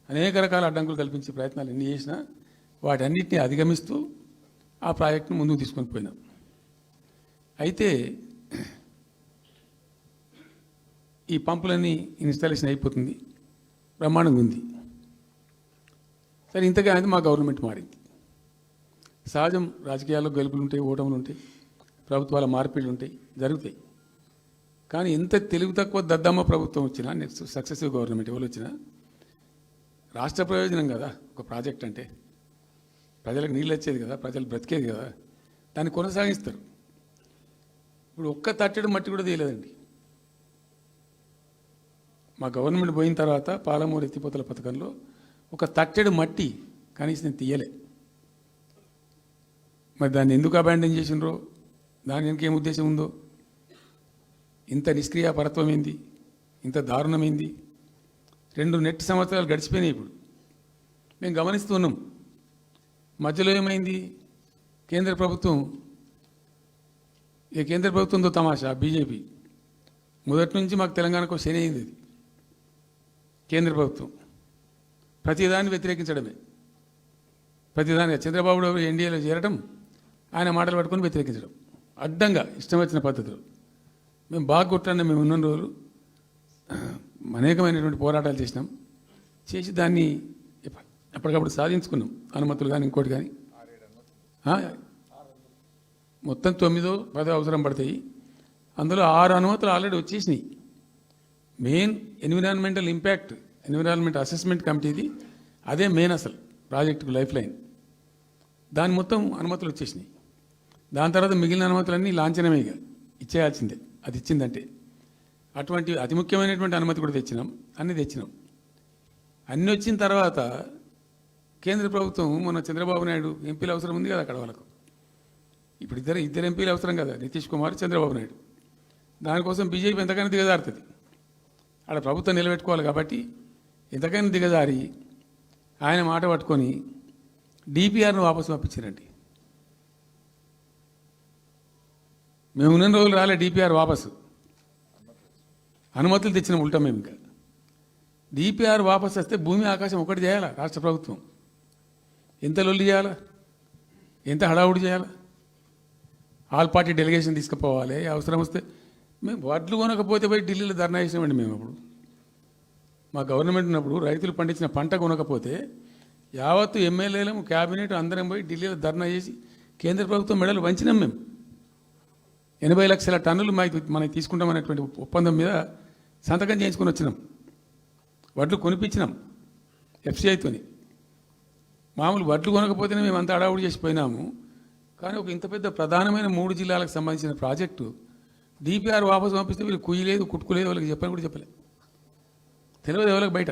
అనేక రకాల అడ్డంకులు కల్పించే ప్రయత్నాలు ఎన్ని చేసినా వాటన్నిటిని అధిగమిస్తూ ఆ ప్రాజెక్టును ముందుకు తీసుకొని పోయినాం. అయితే ఈ పంపులన్నీ ఇన్స్టాలేషన్ అయిపోతుంది, బ్రహ్మాండంగా ఉంది. సరే, ఇంతగా అనేది మా గవర్నమెంట్ మారింది. సహజం, రాజకీయాల్లో గెలుపులు ఉంటాయి, ఓటములు ఉంటాయి, ప్రభుత్వాల మార్పిళ్ళు ఉంటాయి, జరుగుతాయి. కానీ ఎంత తెలుగు తక్కువ దద్దమ్మ ప్రభుత్వం వచ్చినా, నెక్స్ట్ సక్సెసివ్ గవర్నమెంట్ ఎవరు వచ్చినా రాష్ట్ర ప్రయోజనం కదా ఒక ప్రాజెక్ట్ అంటే. ప్రజలకు నీళ్ళు వచ్చేది కదా, ప్రజలు బ్రతికేది కదా, దాన్ని కొనసాగిస్తారు. ఇప్పుడు ఒక్క తట్టెడు మట్టి కూడా తీయలేదండి. మా గవర్నమెంట్ పోయిన తర్వాత పాలమూరు ఎత్తిపోతల పథకంలో ఒక తట్టెడు మట్టి కనీసం నేను తీయలే. మరి దాన్ని ఎందుకు అబాండన్ చేసినరో, దాని వెనక ఏం ఉద్దేశం ఉందో, ఇంత నిష్క్రియాపరత్వం ఏంది, ఇంత దారుణమైంది. 2 నెట్ సంవత్సరాలు గడిచిపోయినాయి. ఇప్పుడు మేము గమనిస్తున్నాం. మధ్యలో ఏమైంది, కేంద్ర ప్రభుత్వంతో తమాషా. బీజేపీ మొదటి నుంచి మాకు తెలంగాణకు శని అయింది. అది కేంద్ర ప్రభుత్వం ప్రతిదాన్ని వ్యతిరేకించడమే. ప్రతిదానిగా చంద్రబాబు ఎన్డీఏలో చేరడం, ఆయన మాటలు పట్టుకొని వ్యతిరేకించడం, అడ్డంగా ఇష్టం వచ్చిన పద్ధతిలో. మేము బాగా కొట్టాను. మేము ఉన్న రోజులు అనేకమైనటువంటి పోరాటాలు చేసి దాన్ని అప్పటికప్పుడు సాధించుకున్నాం. అనుమతులు కానీ ఇంకోటి కానీ మొత్తం 9-10 అవసరం పడతాయి. అందులో 6 అనుమతులు ఆల్రెడీ వచ్చేసినాయి. మెయిన్ ఎన్విరాన్మెంట్ అసెస్మెంట్ కమిటీది అదే మెయిన్ అసలు ప్రాజెక్టుకు లైఫ్ లైన్. దాని మొత్తం అనుమతులు వచ్చేసినాయి. దాని తర్వాత మిగిలిన అనుమతులన్నీ లాంఛనమే, ఇచ్చేయాల్సిందే. అది ఇచ్చిందంటే అటువంటి అతి ముఖ్యమైనటువంటి అనుమతి కూడా తెచ్చినాం. అన్నీ అన్నీ వచ్చిన తర్వాత కేంద్ర ప్రభుత్వం మొన్న చంద్రబాబు నాయుడు ఎంపీలు అవసరం ఉంది కదా అక్కడ వాళ్ళకు. ఇప్పుడు ఇద్దరు ఎంపీలు అవసరం కదా, నితీష్ కుమార్, చంద్రబాబు నాయుడు. దానికోసం బీజేపీ ఎంతకైనా దిగజారుతుంది. అక్కడ ప్రభుత్వం నిలబెట్టుకోవాలి కాబట్టి ఎంతకైనా దిగజారి ఆయన మాట పట్టుకొని డిపిఆర్ను వాపసు పంపించారండి. మేము ఉన్న రోజులు రాలే డిపిఆర్ వాపసు. అనుమతులు తెచ్చిన ఉల్టా మేము. ఇంకా డిపిఆర్ వాపసు వస్తే భూమి ఆకాశం ఒకటి చేయాలా రాష్ట్ర ప్రభుత్వం. ఎంత లొల్లి చేయాలా, ఎంత హడావుడి చేయాలా, ఆల్ పార్టీ డెలిగేషన్ తీసుకుపోవాలి. అవసరం వస్తే మేము వడ్లు కొనకపోతే పోయి ఢిల్లీలో ధర్నా చేసినామండి. మేము అప్పుడు మా గవర్నమెంట్ ఉన్నప్పుడు రైతులు పండించిన పంట కొనకపోతే యావత్తు ఎమ్మెల్యేలు, క్యాబినెట్ అందరం పోయి ఢిల్లీలో ధర్నా చేసి కేంద్ర ప్రభుత్వం మెడలు వంచినాం. మేము 80 లక్షల టన్నులు మనకి తీసుకుంటామనేటువంటి ఒప్పందం మీద సంతకం చేయించుకొని వచ్చినాం. వడ్లు కొనిపించినాం ఎఫ్సిఐతోని. మామూలు వడ్లు కొనకపోతేనే మేము అంత అడావుడి చేసిపోయినాము. కానీ ఒక ఇంత పెద్ద ప్రధానమైన 3 జిల్లాలకు సంబంధించిన ప్రాజెక్టు డిపిఆర్ వాపసు పంపిస్తే వీళ్ళు కుయ్యలేదు, కుట్టుకోలేదు, వాళ్ళకి చెప్పని కూడా చెప్పలేదు. తెలియదు ఎవరికి బయట.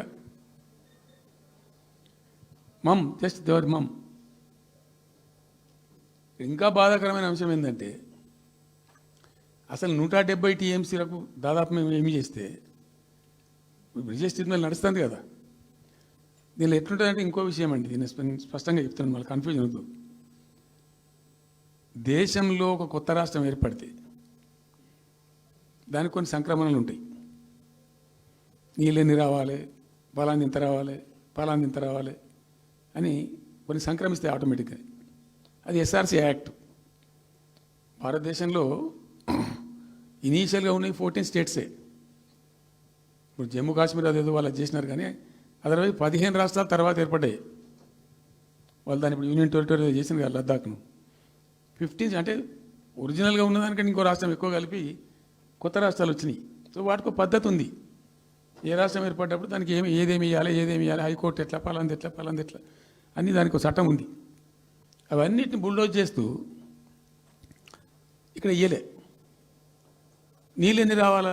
జస్ట్ దేవర్ ఇంకా బాధాకరమైన అంశం ఏంటంటే, అసలు 170 టీఎంసీలకు దాదాపు మేము ఏమి చేస్తే బ్రిజేష్ ట్రిబ్యునల్ నడుస్తుంది కదా. దీనిలో ఎట్లుంటుందంటే ఇంకో విషయం అండి, దీన్ని స్పష్టంగా చెప్తున్నాను, మళ్ళీ కన్ఫ్యూజన్ వద్దు. దేశంలో ఒక కొత్త రాష్ట్రం ఏర్పడితే దానికి కొన్ని సంక్రమణలు ఉంటాయి. నీళ్ళెన్ని రావాలి, ఫలాన్ని ఇంత రావాలి, ఫలాన్ని ఇంత రావాలి అని కొన్ని సంక్రమిస్తాయి ఆటోమేటిక్గా. అది ఎస్ఆర్సీ యాక్ట్. భారతదేశంలో ఇనీషియల్గా ఉన్నాయి 14 స్టేట్సే. ఇప్పుడు జమ్మూ కాశ్మీర్ అదేదో వాళ్ళు చేసినారు, కానీ అదర్వైజ్ 15 రాష్ట్రాల తర్వాత ఏర్పడ్డాయి. వాళ్ళు దాన్ని ఇప్పుడు యూనియన్ టెరిటరీ చేసింది కదా లద్దాఖ్ను. 15 అంటే ఒరిజినల్గా ఉన్నదానికంటే ఇంకో రాష్ట్రం ఎక్కువ కలిపి కొత్త రాష్ట్రాలు వచ్చినాయి. సో వాటికి పద్ధతి ఉంది. ఏ రాష్ట్రం ఏర్పడ్డప్పుడు దానికి ఏదేమి ఇవ్వాలి, హైకోర్టు ఎట్లా, పలాంది ఎట్లా అన్నీ దానికి ఒక చట్టం ఉంది. అవన్నిటిని బుల్డోజ్ చేస్తూ ఇక్కడ ఇయ్యలే. నీళ్ళు ఎన్ని రావాలా,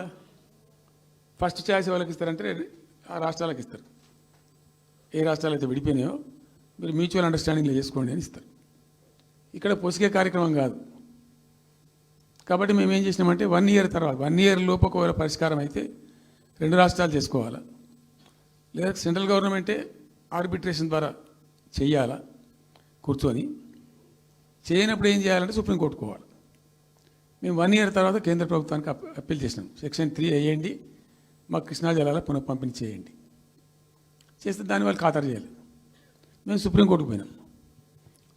ఫస్ట్ ఛాయిస్ వాళ్ళకి ఇస్తారంటే ఆ రాష్ట్రాలకు ఇస్తారు. ఏ రాష్ట్రాలు అయితే విడిపోయినాయో మీరు మ్యూచువల్ అండర్స్టాండింగ్లో చేసుకోండి అని ఇస్తారు. ఇక్కడ పొసిగే కార్యక్రమం కాదు. కాబట్టి మేము ఏం చేసినామంటే 1 ఇయర్ తర్వాత 1 ఇయర్ లోపు ఒకవేళ పరిష్కారం అయితే 2 రాష్ట్రాలు చేసుకోవాలా, లేదా సెంట్రల్ గవర్నమెంటే ఆర్బిట్రేషన్ ద్వారా చెయ్యాలా కూర్చొని. చేయనప్పుడు ఏం చేయాలంటే సుప్రీంకోర్టుకు పోవాలి. మేము 1 ఇయర్ తర్వాత కేంద్ర ప్రభుత్వానికి అప్పీల్ చేసినాం. సెక్షన్ 3 వేయండి, మాకు కృష్ణా జలాల పునఃపంపిణీ చేయండి. చేస్తే దాని వాళ్ళు ఖాతరు చేయాలి. మేము సుప్రీంకోర్టుకు పోయినాం.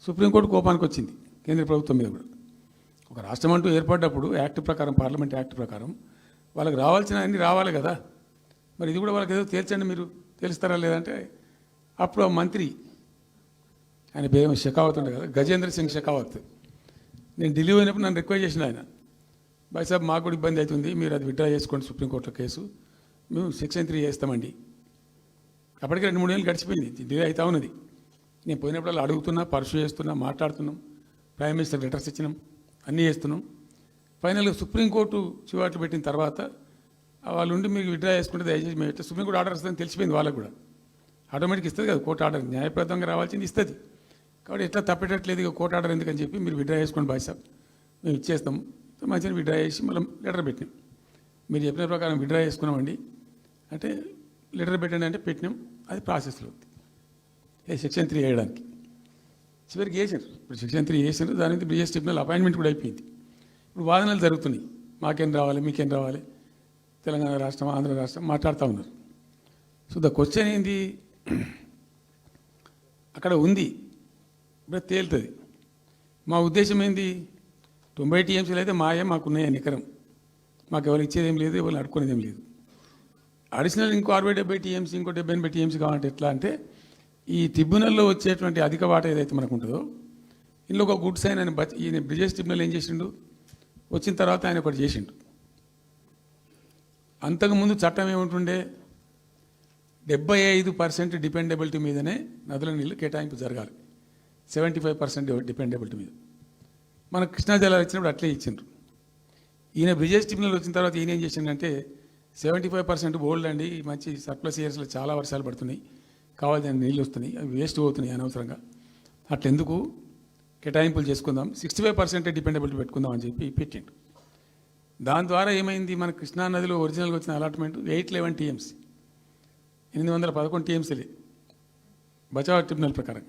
సుప్రీంకోర్టు కోపానికి వచ్చింది కేంద్ర ప్రభుత్వం మీద కూడా. ఒక రాష్ట్రం అంటూ ఏర్పడ్డప్పుడు యాక్ట్ ప్రకారం, పార్లమెంట్ యాక్ట్ ప్రకారం వాళ్ళకి రావాల్సిన అన్నీ రావాలి కదా. మరి ఇది కూడా వాళ్ళకి ఏదో తేల్చండి, మీరు తెలుస్తారా లేదంటే అప్పుడు ఆ మంత్రి, ఆయన పేరు షెకావత్ ఉండే కదా, గజేంద్ర సింగ్ షెకావత్, నేను ఢిల్లీ పోయినప్పుడు నన్ను రిక్వెస్ట్ చేసిన ఆయన, బాయ్ సాబ్ మాకు కూడా ఇబ్బంది అవుతుంది, మీరు అది విత్డ్రా చేసుకోండి సుప్రీంకోర్టులో కేసు, మేము సెక్షన్ 3 చేస్తామండి. అప్పటికి 2-3 ఏళ్ళు గడిచిపోయింది, డిలే అవుతా ఉన్నది. నేను పోయినప్పుడు అలా అడుగుతున్నా, పర్సూ చేస్తున్నా, మాట్లాడుతున్నాం, ప్రైమ్ మినిస్టర్ లెటర్స్ ఇచ్చినాం, అన్నీ చేస్తున్నాం. ఫైనల్గా సుప్రీంకోర్టు చివాట్లు పెట్టిన తర్వాత వాళ్ళు ఉండి మీకు విత్డ్రా చేసుకుంటే దయచేసి మేము సుప్రీంకోర్టు ఆర్డర్ వస్తుందని తెలిసిపోయింది వాళ్ళకు కూడా. ఆటోమేటిక్ ఇస్తుంది కదా కోర్టు ఆర్డర్, న్యాయప్రదంగా రావాల్సింది ఇస్తుంది. కాబట్టి ఎట్లా తప్పేటట్లేదు ఇక కోర్టు ఆర్డర్ ఎందుకని చెప్పి మీరు విత్డ్రా చేసుకోండి బాయ్ సాబ్, మేము ఇచ్చేస్తాం. మంచిగా విత్డ్రా చేసి మళ్ళీ లెటర్ పెట్టినాం. మీరు చెప్పిన ప్రకారం విత్డ్రా చేసుకున్నామండి అంటే లెటర్ పెట్టండి అంటే పెట్టినాం. అది ప్రాసెస్లో ఉంది సెక్షన్ 3 వేయడానికి. చివరికి వేసారు. ఇప్పుడు సెక్షన్ 3 వేసారు. దాని మీద బ్రిజేష్ ట్రిబ్యునల్ అపాయింట్మెంట్ కూడా అయిపోయింది. ఇప్పుడు వాదనలు జరుగుతున్నాయి, మాకేం రావాలి, మీకేం రావాలి, తెలంగాణ రాష్ట్రం, ఆంధ్ర రాష్ట్రం మాట్లాడుతూ ఉన్నారు. సో ద క్వశ్చన్ ఏంది, అక్కడ ఉంది, ఇప్పుడు తేలుతుంది. మా ఉద్దేశం ఏంది, 90 టీఎంసీలు అయితే మాకున్నాయి నికరం, మాకు ఎవరు ఇచ్చేదేం లేదు, ఎవరు అడుక్కునేదేం లేదు. అడిషనల్ ఇంకో 60-70 టీఎంసీ, ఇంకో 70-80 టీఎంసీ కావాలంటే ఎట్లా అంటే, ఈ ట్రిబ్యునల్లో వచ్చేటువంటి అధిక వాటా ఏదైతే మనకు ఉంటుందో, ఇందులో ఒక గుడ్ సైన్ అని ఈయన బ్రిజేష్ ట్రిబ్యునల్ ఏం చేసిండు, వచ్చిన తర్వాత ఆయన ఒకటి చేసిండు. అంతకుముందు చట్టం ఏముంటుండే, 75% డిపెండబిలిటీ మీదనే నదుల నీళ్ళు కేటాయింపు జరగాలి, 75% డిపెండబిలిటీ మీద. మన కృష్ణా జలాలు ఇచ్చినప్పుడు అట్లే ఇచ్చిండ్రు. ఈయన బ్రిజేష్ ట్రిబ్యునల్ వచ్చిన తర్వాత ఈయన ఏం చేసిండంటే 75% బోల్డ్ అండి, మంచి సర్ప్లస్ ఇయర్స్లో చాలా వర్షాలు పడుతున్నాయి, కావాల్సిన నీళ్ళు వస్తున్నాయి, అవి వేస్ట్ అవుతున్నాయి అనవసరంగా, అట్లెందుకు కేటాయింపులు చేసుకుందాం, 65% డిపెండబిలిటీ పెట్టుకుందాం అని చెప్పి పెట్టిండు. దాని ద్వారా ఏమైంది, మన కృష్ణా నదిలో ఒరిజినల్గా వచ్చిన అలాట్మెంట్ 811 టీఎంసీ, 811 టీఎంసీలే బచావ్ ట్రిబ్యునల్ ప్రకారం.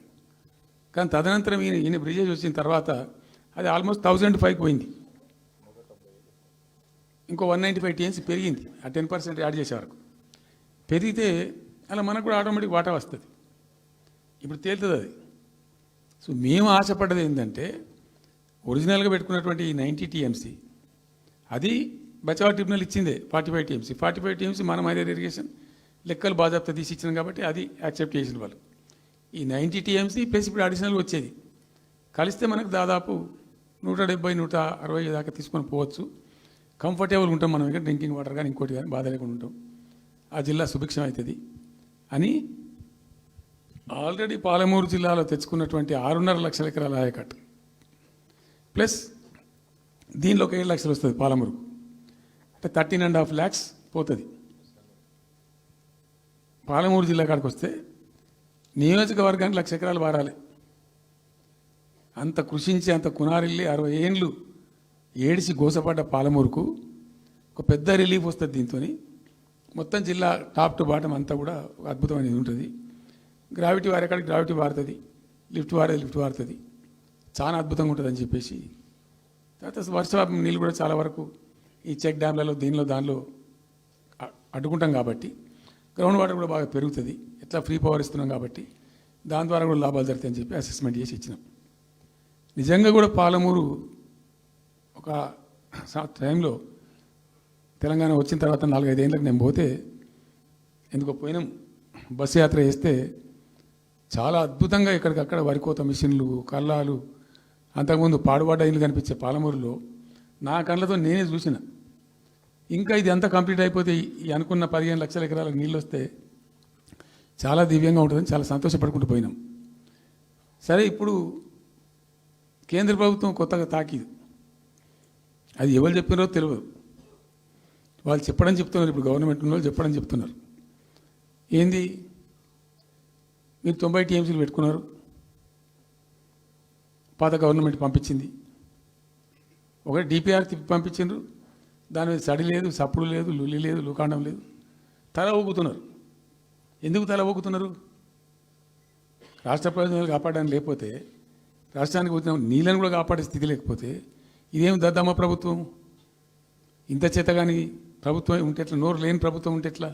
కానీ తదనంతరం ఈయన బ్రిజేష్ వచ్చిన తర్వాత అది ఆల్మోస్ట్ 1005కి పోయింది. ఇంకో 195 టీఎంసీ పెరిగింది, ఆ 10% యాడ్ చేసే వరకు పెరిగితే అలా మనకు కూడా ఆటోమేటిక్ వాటా వస్తుంది. ఇప్పుడు తేలుతుంది అది. సో మేము ఆశపడ్డది ఏంటంటే, ఒరిజినల్గా పెట్టుకున్నటువంటి ఈ 90 టీఎంసీ అది బచావ్ ట్రిబ్యునల్ ఇచ్చిందే 45 టీఎంసీ. 45 టీఎంసీ మనం హైదర్ ఇరిగేషన్ లెక్కలు బాజాప్తా తీసి ఇచ్చినాం కాబట్టి అది యాక్సెప్ట్ చేసిన వాళ్ళు. ఈ 90 టీఎంసీ ప్లస్ ఇప్పుడు అడిషనల్గా వచ్చేది కలిస్తే మనకు దాదాపు 170-160 దాకా తీసుకొని పోవచ్చు. కంఫర్టబుల్ ఉంటాం మనం, ఇక్కడ డ్రింకింగ్ వాటర్ కానీ ఇంకోటి కానీ బాధ లేకుండా ఉంటాం, ఆ జిల్లా సుభిక్షం అవుతుంది అని ఆల్రెడీ పాలమూరు జిల్లాలో తెచ్చుకున్నటువంటి 6.5 లక్షల ఎకరాల ఆయకట్టు ప్లస్ దీనిలో ఒక 7 లక్షలు వస్తుంది పాలమూరుకు, అంటే 13.5 lakhs పోతుంది. పాలమూరు జిల్లా కాడికి వస్తే నియోజకవర్గానికి 1,00,000 ఎకరాలు వారాలి. అంత కృషించి అంత కునారిల్లి 60 ఏండ్లు ఏడిసి గోసపడ్డ పాలమూరుకు ఒక పెద్ద రిలీఫ్ వస్తుంది. దీంతో మొత్తం జిల్లా టాప్ టు బాటం అంతా కూడా ఒక అద్భుతమైనది ఉంటుంది. గ్రావిటీ వారేకాడికి గ్రావిటీ వారుతుంది, లిఫ్ట్ వారుతుంది, చాలా అద్భుతంగా ఉంటుందని చెప్పేసి. తర్వాత వర్ష నీళ్ళు కూడా చాలా వరకు ఈ చెక్ డ్యామ్లలో దానిలో అడ్డుకుంటాం కాబట్టి గ్రౌండ్ వాటర్ కూడా బాగా పెరుగుతుంది. ఎట్లా ఫ్రీ పవర్ ఇస్తున్నాం కాబట్టి దాని ద్వారా కూడా లాభాలు జరుగుతాయని చెప్పి అసెస్మెంట్ చేసి ఇచ్చినాం. నిజంగా కూడా పాలమూరు ఒక టైంలో తెలంగాణ వచ్చిన తర్వాత 4-5 ఏళ్ళకి నేను పోతే, ఎందుకో పోయినాం, బస్సు యాత్ర చేస్తే చాలా అద్భుతంగా ఎక్కడికక్కడ వరికోత మిషన్లు, కల్లాలు, అంతకుముందు పాడుబడ్డ ఇల్లు కనిపించే పాలమూరులో నా కళ్ళతో నేనే చూసిన. ఇంకా ఇది అంతా కంప్లీట్ అయిపోతే ఈ అనుకున్న 15 లక్షల ఎకరాలకు నీళ్ళు వస్తే చాలా దివ్యంగా ఉంటుందని చాలా సంతోషపడుకుంటూ పోయినాం. సరే, ఇప్పుడు కేంద్ర ప్రభుత్వం కొత్తగా తాకీదు, అది ఎవరు చెప్పినారో తెలియదు, వాళ్ళు చెప్తున్నారు. ఇప్పుడు గవర్నమెంట్ ఉన్న వాళ్ళు చెప్తున్నారు. ఏంది, మీరు 90 టీఎంసీలు పెట్టుకున్నారు, పాత గవర్నమెంట్ పంపించింది, ఒకటి డిపిఆర్ తిప్పి పంపించిండ్రు, దాని మీద సడి లేదు, సప్పుడు లేదు, లుల్లి లేదు, లుకాండం లేదు, తల ఊగుతున్నారు. ఎందుకు తల ఊగుతున్నారు? రాష్ట్ర ప్రయోజనాలు కాపాడడానికి లేకపోతే, రాష్ట్రానికి వచ్చిన నీళ్ళని కూడా కాపాడే స్థితి లేకపోతే ఇదేం దద్దమ్మ ప్రభుత్వం? ఇంత చేతగాని ప్రభుత్వం ఉంటే ఎట్లా? నోరు లేని ప్రభుత్వం ఉంటే ఎట్లా?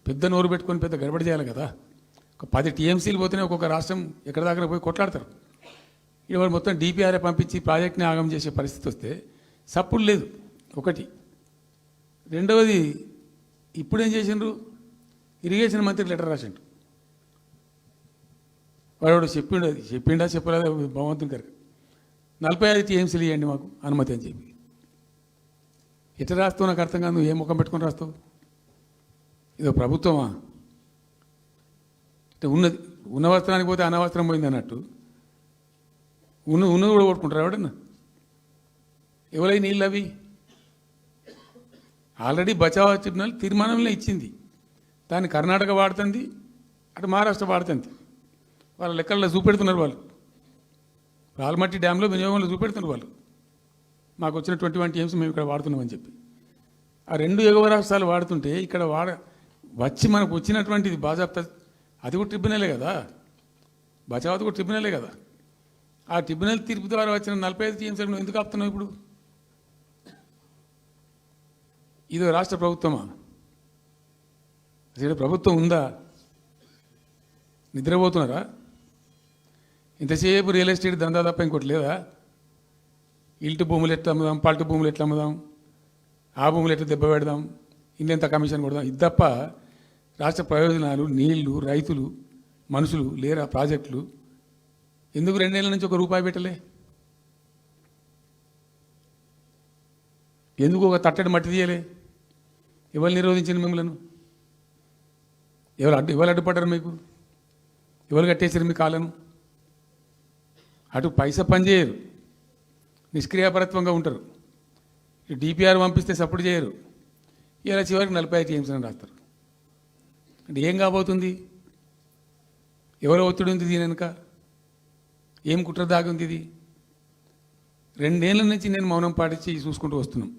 పెద్ద నోరు పెట్టుకొని పెద్ద గడబడి చేయాలి కదా. ఒక 10 టీఎంసీలు పోతేనే ఒక్కొక్క రాష్ట్రం ఎక్కడ దగ్గర పోయి కొట్లాడతారు. ఇవాళ మొత్తం డిపిఆర్ఏ పంపించి ప్రాజెక్ట్ని ఆగం చేసే పరిస్థితి వస్తే సప్పుడు లేదు. ఒకటి. రెండవది, ఇప్పుడేం చేసిండ్రు? ఇరిగేషన్ మంత్రికి లెటర్ రాసిండు. వాడు చెప్పిండా చెప్పలేదా భగవంతుని గారు 45 టీఎంసీలు ఇవ్వండి మాకు అనుమతి అని చెప్పి. ఎట్లా రాస్తావు నాకు అర్థం కాదు. నువ్వు ఏ ముఖం పెట్టుకొని రాస్తావు? ఇదో ప్రభుత్వమా? అంటే ఉన్న వస్త్రానికి పోతే అనవస్త్రం పోయింది అన్నట్టు ఉన్నది కూడా కొట్టుకుంటారు ఎవడన్నా? ఎవరై నీళ్ళు అవి? ఆల్రెడీ బచావ్ ట్రిబ్యునల్ తీర్మానంలో ఇచ్చింది. దాన్ని కర్ణాటక వాడుతుంది, అటు మహారాష్ట్ర వాడుతుంది. వాళ్ళ లెక్కల్లో చూపెడుతున్నారు వాళ్ళు. రాల్మట్టి డ్యాంలో వినియోగంలో చూపెడుతున్నారు వాళ్ళు. మాకు వచ్చిన 21 టీఎంసీ మేము ఇక్కడ వాడుతున్నామని చెప్పి. ఆ 2 ఎగువ రాష్ట్రాలు వాడుతుంటే ఇక్కడ వచ్చి మనకు వచ్చినటువంటిది బాజాప్తా అది కూడా ట్రిబ్యునలే కదా. బచావత్ కూడా ట్రిబ్యునలే కదా. ఆ ట్రిబ్యునల్ తీర్పు ద్వారా వచ్చిన 45 టీఎంసీలు నువ్వు ఎందుకు ఆపుతున్నావు ఇప్పుడు? ఇదో రాష్ట్ర ప్రభుత్వమా? అసలు ప్రభుత్వం ఉందా? నిద్రపోతున్నారా? ఇంతసేపు రియల్ ఎస్టేట్ దందా తప్ప ఇంకోటి లేదా? ఇల్టు భూములు ఎట్లా అమ్ముదాం, పల్టు భూములు ఎట్లా అమ్ముదాం, ఆ భూములు ఎట్లా దెబ్బ పెడదాం, ఇంత కమిషన్ కొడదాం, ఇది తప్ప రాష్ట్ర ప్రయోజనాలు, నీళ్లు, రైతులు, మనుషులు లేరా? ప్రాజెక్టులు ఎందుకు 2 నెలల నుంచి ₹1 పెట్టలే? ఎందుకు ఒక తట్టడి మట్టి తీయలే? ఎవరు నిరోధించిన మిమ్మల్ని? ఎవరు అడ్డుపడ్డారు మీకు? ఎవరు కట్టేసారు మీ కాళ్ళను? అటు పైసా పనిచేయరు, నిష్క్రియాపరత్వంగా ఉంటారు. డిపిఆర్ పంపిస్తే సపోర్ట్ చేయరు. ఇలా చివరికి 45 టీఎంసీ అని రాస్తారు. అంటే ఏం కాబోతుంది? ఎవరో ఒత్తిడి ఉంది దీని వెనుక? ఏం కుట్ర దాగి ఉంది ఇది? 2 ఏళ్ల నుంచి నేను మౌనం పాటించి చూసుకుంటూ వస్తున్నాం.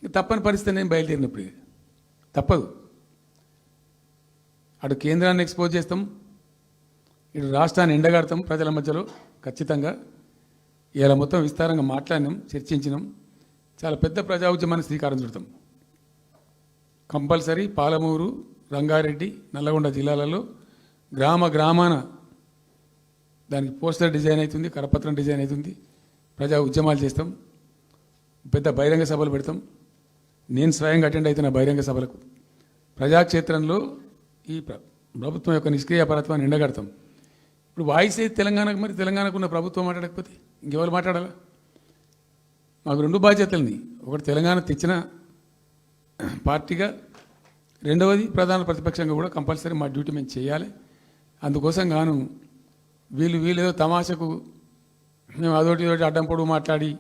తప్పని పరిస్థితి నేను బయలుదేరినప్పుడు తప్పదు. అటు కేంద్రాన్ని ఎక్స్పోజ్ చేస్తాం, ఇటు రాష్ట్రాన్ని ఎండగడతాం ప్రజల మధ్యలో ఖచ్చితంగా. ఇలా మొత్తం విస్తారంగా మాట్లాడినాం, చర్చించినాం. చాలా పెద్ద ప్రజా ఉద్యమాన్ని శ్రీకారం చుడతాం. కంపల్సరీ పాలమూరు, రంగారెడ్డి, నల్లగొండ జిల్లాలలో గ్రామాన దానికి పోస్టర్ డిజైన్ అవుతుంది, కరపత్రం డిజైన్ అవుతుంది. ప్రజా ఉద్యమాలు చేస్తాం, పెద్ద బహిరంగ సభలు పెడతాం. నేను స్వయంగా అటెండ్ అవుతున్న బహిరంగ సభలకు. ప్రజాక్షేత్రంలో ఈ ప్రభుత్వం యొక్క నిష్క్రియాపరత్వాన్ని ఎండగడతాం. ఇప్పుడు వాయిస్ అయితే తెలంగాణకు, మరి తెలంగాణకు ఉన్న ప్రభుత్వం మాట్లాడకపోతే ఇంకెవరు మాట్లాడాలా? మాకు 2 బాధ్యతలని. ఒకటి తెలంగాణ తెచ్చిన పార్టీగా, రెండవది ప్రధాన ప్రతిపక్షంగా కూడా కంపల్సరీ మా డ్యూటీ మేము చేయాలి. అందుకోసం గాను వీళ్ళు ఏదో తమాషకు మేము అదోటి ఇదోటి అడ్డం పొడుగు మాట్లాడి,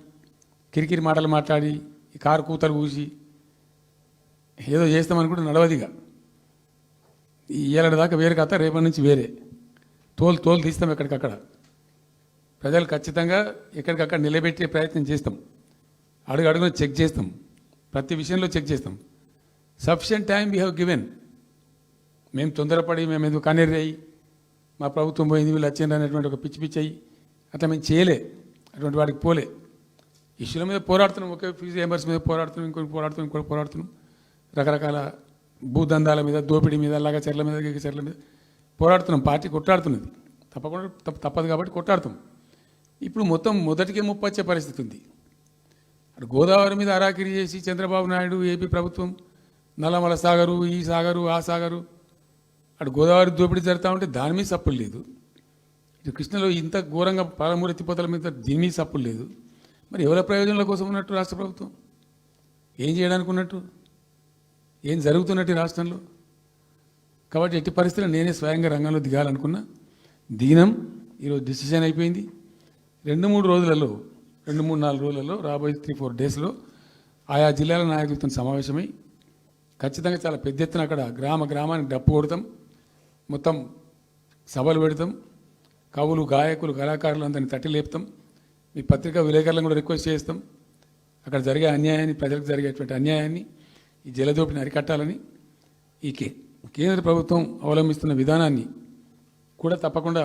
కిరికిరి మాటలు మాట్లాడి, ఈ కారు కూతలు కూసి ఏదో చేస్తామనుకుంటే నడవదిగా. ఈ ఏళ్ళ దాకా వేరే కథ, రేపటి నుంచి వేరే తోలు తీస్తాం ఎక్కడికక్కడ. ప్రజలు ఖచ్చితంగా ఎక్కడికక్కడ నిలబెట్టే ప్రయత్నం చేస్తాం. అడుగున చెక్ చేస్తాం, ప్రతి విషయంలో చెక్ చేస్తాం. Sufficient time we have given. మేము తొందరపడి మేము ఎందుకు కన్నెర్రయ్యి మా ప్రభుత్వం పోయింది వీళ్ళు వచ్చింది అనేటువంటి ఒక పిచ్చి అయ్యి అట్లా మేము చేయలే, అటువంటి వాడికి పోలే. ఇష్యూల మీద పోరాడుతున్నాం, ఒకే ఫీజు ఎంబర్స్ మీద పోరాడుతున్నాం, ఇంకోటి పోరాడుతున్నాం. రకరకాల భూదందాల మీద, దోపిడీ మీద, లగచర్ల మీద, గిగచర్ల మీద పోరాడుతున్నాం. పార్టీ కొట్టాడుతున్నది, తప్పదు కాబట్టి కొట్టాడుతాం. ఇప్పుడు మొత్తం మొదటికే ముప్పు వచ్చే పరిస్థితి ఉంది. అటు గోదావరి మీద అరాకిరి చేసి చంద్రబాబు నాయుడు, ఏపీ ప్రభుత్వం నల్లమల సాగరు, ఈ సాగరు, ఆ సాగరు, అటు గోదావరి దోపిడీ జరుగుతూ ఉంటే దాని మీద సప్పులు లేదు. ఇటు కృష్ణలో ఇంత ఘోరంగా పాలమూరు ఎత్తిపోతల మీద దీని మీద సప్పులు లేదు. మరి ఎవరి ప్రయోజనాల కోసం ఉన్నట్టు రాష్ట్ర ప్రభుత్వం? ఏం చేయడానికి ఉన్నట్టు? ఏం జరుగుతున్నట్టు రాష్ట్రంలో? కాబట్టి ఎట్టి పరిస్థితుల్లో నేనే స్వయంగా రంగంలో దిగాలనుకున్నా. దినం ఈరోజు డిసిషన్ అయిపోయింది. 2-3 రోజులలో, 2-3-4 రోజులలో, రాబోయే 3-4 డేస్లో ఆయా జిల్లాల నాయకులతో సమావేశమై ఖచ్చితంగా చాలా పెద్ద ఎత్తున అక్కడ గ్రామానికి డప్పు కొడతాం, మొత్తం సభలు పెడతాం, కవులు, గాయకులు, కళాకారులు అందరినీ తట్టి లేపుతాం. మీ పత్రికా విలేకరులను కూడా రిక్వెస్ట్ చేస్తాం. అక్కడ జరిగే అన్యాయాన్ని, ప్రజలకు జరిగేటువంటి అన్యాయాన్ని, ఈ జలదోపిని అరికట్టాలని ఈ కేంద్ర ప్రభుత్వం అవలంబిస్తున్న విధానాన్ని కూడా తప్పకుండా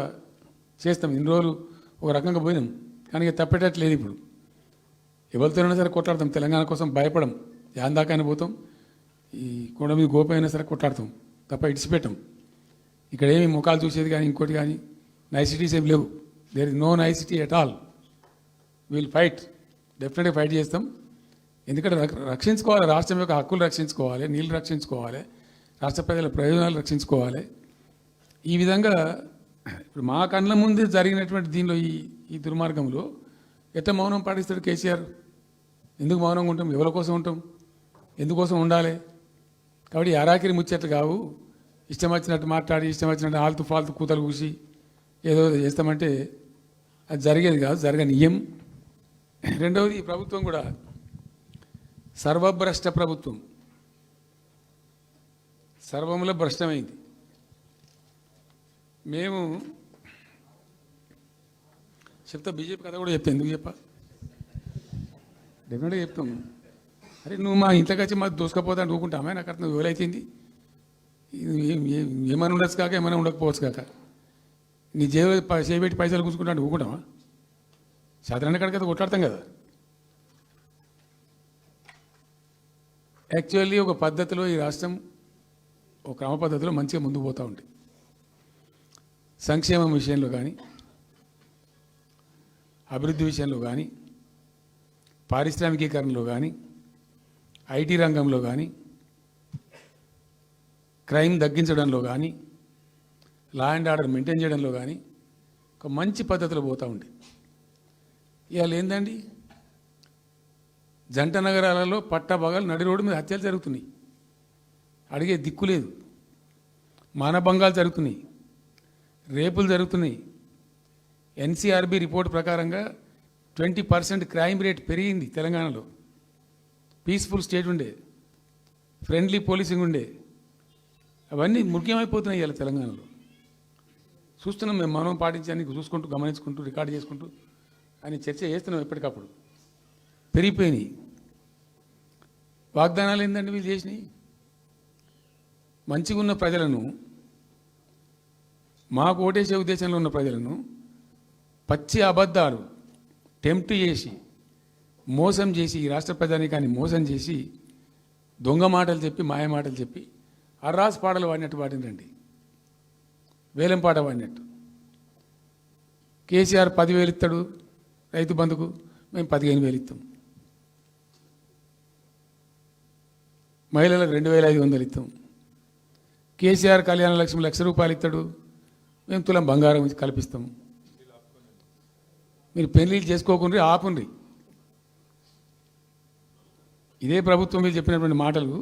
చేస్తాం. ఇన్ని రోజులు ఒక రకంగా పోయినాం, కానీ తప్పేటట్లేదు. ఇప్పుడు ఎవరితోనైనా సరే కొట్లాడతాం, తెలంగాణ కోసం భయపడం, యాందాకాని పోతాం, ఈ కొండ మీద గోపైనా సరే కొట్లాడతాం తప్ప ఇడిచిపెట్టాం. ఇక్కడ ఏమి ముఖాలు చూసేది కానీ ఇంకోటి కానీ నైసిటీస్ ఏమి లేవు. There is no nicety at all. Will fight, డెఫినెట్గా ఫైట్ చేస్తాం. ఎందుకంటే రక్షించుకోవాలి, రాష్ట్రం యొక్క హక్కులు రక్షించుకోవాలి, నీళ్లు రక్షించుకోవాలి, రాష్ట్ర ప్రజల ప్రయోజనాలు రక్షించుకోవాలి. ఈ విధంగా ఇప్పుడు మా కళ్ళ ముందు జరిగినటువంటి దీనిలో ఈ దుర్మార్గంలో ఎట్లా మౌనం పాటిస్తాడు కేసీఆర్? ఎందుకు మౌనంగా ఉంటాం? ఎవరి కోసం ఉంటాం? ఎందుకోసం ఉండాలి? కాబట్టి అరాకిరి ముచ్చట్లు కావు. ఇష్టం వచ్చినట్టు మాట్లాడి ఇష్టం వచ్చినట్టు ఆల్తు ఫాల్తు కూతలు కూసి ఏదో చేస్తామంటే అది జరిగేది కాదు, జరగనీయం. రెండవది, ఈ ప్రభుత్వం కూడా సర్వభ్రష్ట ప్రభుత్వం, సర్వంలో భ్రష్టమైంది. మేము చెప్తా, బీజేపీ కథ కూడా చెప్తా. ఎందుకు చెప్పా? డెఫినెట్గా చెప్తాం. అరే నువ్వు మా ఇంట్లోకి వచ్చి మాకు దూసుకపోతా అని ఊరుకుంటామా? నాకు అర్థం ఎవరైతుంది ఏమైనా ఉండొచ్చు కాక ఏమైనా ఉండకపోవచ్చు కాక నీ చేయబెట్టి పైసలు కూర్చుకుంటా అంటే ఊరుకుంటామా? సాధారణ కాడికైతే కొట్లాడతాం కదా. యాక్చువల్లీ ఒక పద్ధతిలో ఈ రాష్ట్రం ఒక క్రమ పద్ధతిలో మంచిగా ముందుకు పోతూ ఉంటుంది. సంక్షేమం విషయంలో కానీ, అభివృద్ధి విషయంలో కానీ, పారిశ్రామికీకరణలో కానీ, ఐటీ రంగంలో కానీ, క్రైమ్ తగ్గించడంలో కానీ, లా అండ్ ఆర్డర్ మెయింటైన్ చేయడంలో కానీ ఒక మంచి పద్ధతిలో పోతూ ఉంది. ఇవాళ ఏందండి, జంట నగరాలలో పట్టభాగాలు నడి రోడ్డు మీద హత్యలు జరుగుతున్నాయి, అడిగే దిక్కు లేదు. మానభంగాలు జరుగుతున్నాయి, రేపులు జరుగుతున్నాయి. ఎన్సీఆర్బీ రిపోర్ట్ ప్రకారంగా 20% క్రైమ్ రేట్ పెరిగింది తెలంగాణలో. పీస్ఫుల్ స్టేట్ ఉండే, ఫ్రెండ్లీ పోలీసింగ్ ఉండే, అవన్నీ ముఖ్యమైపోతున్నాయి ఇవాళ తెలంగాణలో. చూస్తున్నాం మేము, మనం పాటించడానికి చూసుకుంటూ గమనించుకుంటూ రికార్డు చేసుకుంటూ అని చర్చ చేస్తున్నాం. ఎప్పటికప్పుడు పెరిగిపోయినాయి. వాగ్దానాలు ఏంటంటే వీళ్ళు చేసినాయి. మంచిగా ఉన్న ప్రజలను, మాకు ఓటేసే ఉద్దేశంలో ఉన్న ప్రజలను పచ్చి అబద్ధాలు టెంప్ట్ చేసి మోసం చేసి, ఈ రాష్ట్ర ప్రజానీకాన్ని మోసం చేసి దొంగ మాటలు చెప్పి మాయ మాటలు చెప్పి అర్రాస్ పాటలు వాడినట్టు వాడినండి, వేలం పాట వాడినట్టు. కేసీఆర్ 10,000 ఇస్తాడు రైతు బంధుకు, మేము 15,000 ఇస్తాం. మహిళలకు 2,500 ఇస్తాం. కేసీఆర్ కళ్యాణ లక్ష్మి ₹1,00,000 ఇస్తాడు, మేము తులం బంగారం కల్పిస్తాం. మీరు పెళ్లిళ్ళు చేసుకోకుండా ఆపుండ్రి. ఇదే ప్రభుత్వం మీరు చెప్పినటువంటి మాటలు,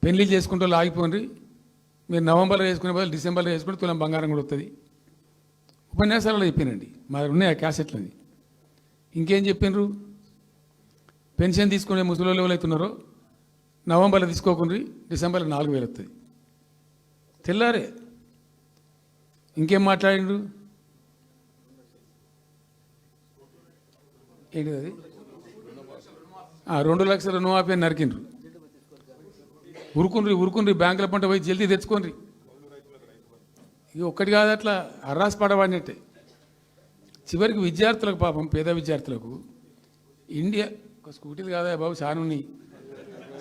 పెళ్లిళ్ళు చేసుకుంటూ ఆగిపోండి, మీరు నవంబర్లో వేసుకునే బదులు డిసెంబర్లో వేసుకుంటే తులం బంగారం కూడా వస్తుంది. ఉపన్యాసాలలో చెప్పినండి, మా ఉన్నాయి ఆ క్యాసెట్లని. ఇంకేం చెప్పినరు? పెన్షన్ తీసుకునే ముసలి ఎవరైతున్నారో నవంబర్లో తీసుకోకుండా డిసెంబర్లో 4,000 వస్తుంది. తెల్లారే ఇంకేం మాట్లాడిండ్రు? ఏంటిది అది? 2 లక్షల రుణమాఫీ అని నరికిండ్రు. ఉరుకుండ్రి బ్యాంకుల పంట పోయి జల్దీ తెచ్చుకోండి. ఇది ఒక్కటి కాదు, అట్లా అర్రాసి పడవాడినట్టే. చివరికి విద్యార్థులకు, పాపం పేద విద్యార్థులకు ఇండియా ఒక స్కూటీలు కాదా బాబు, చాలా ఉన్నాయి.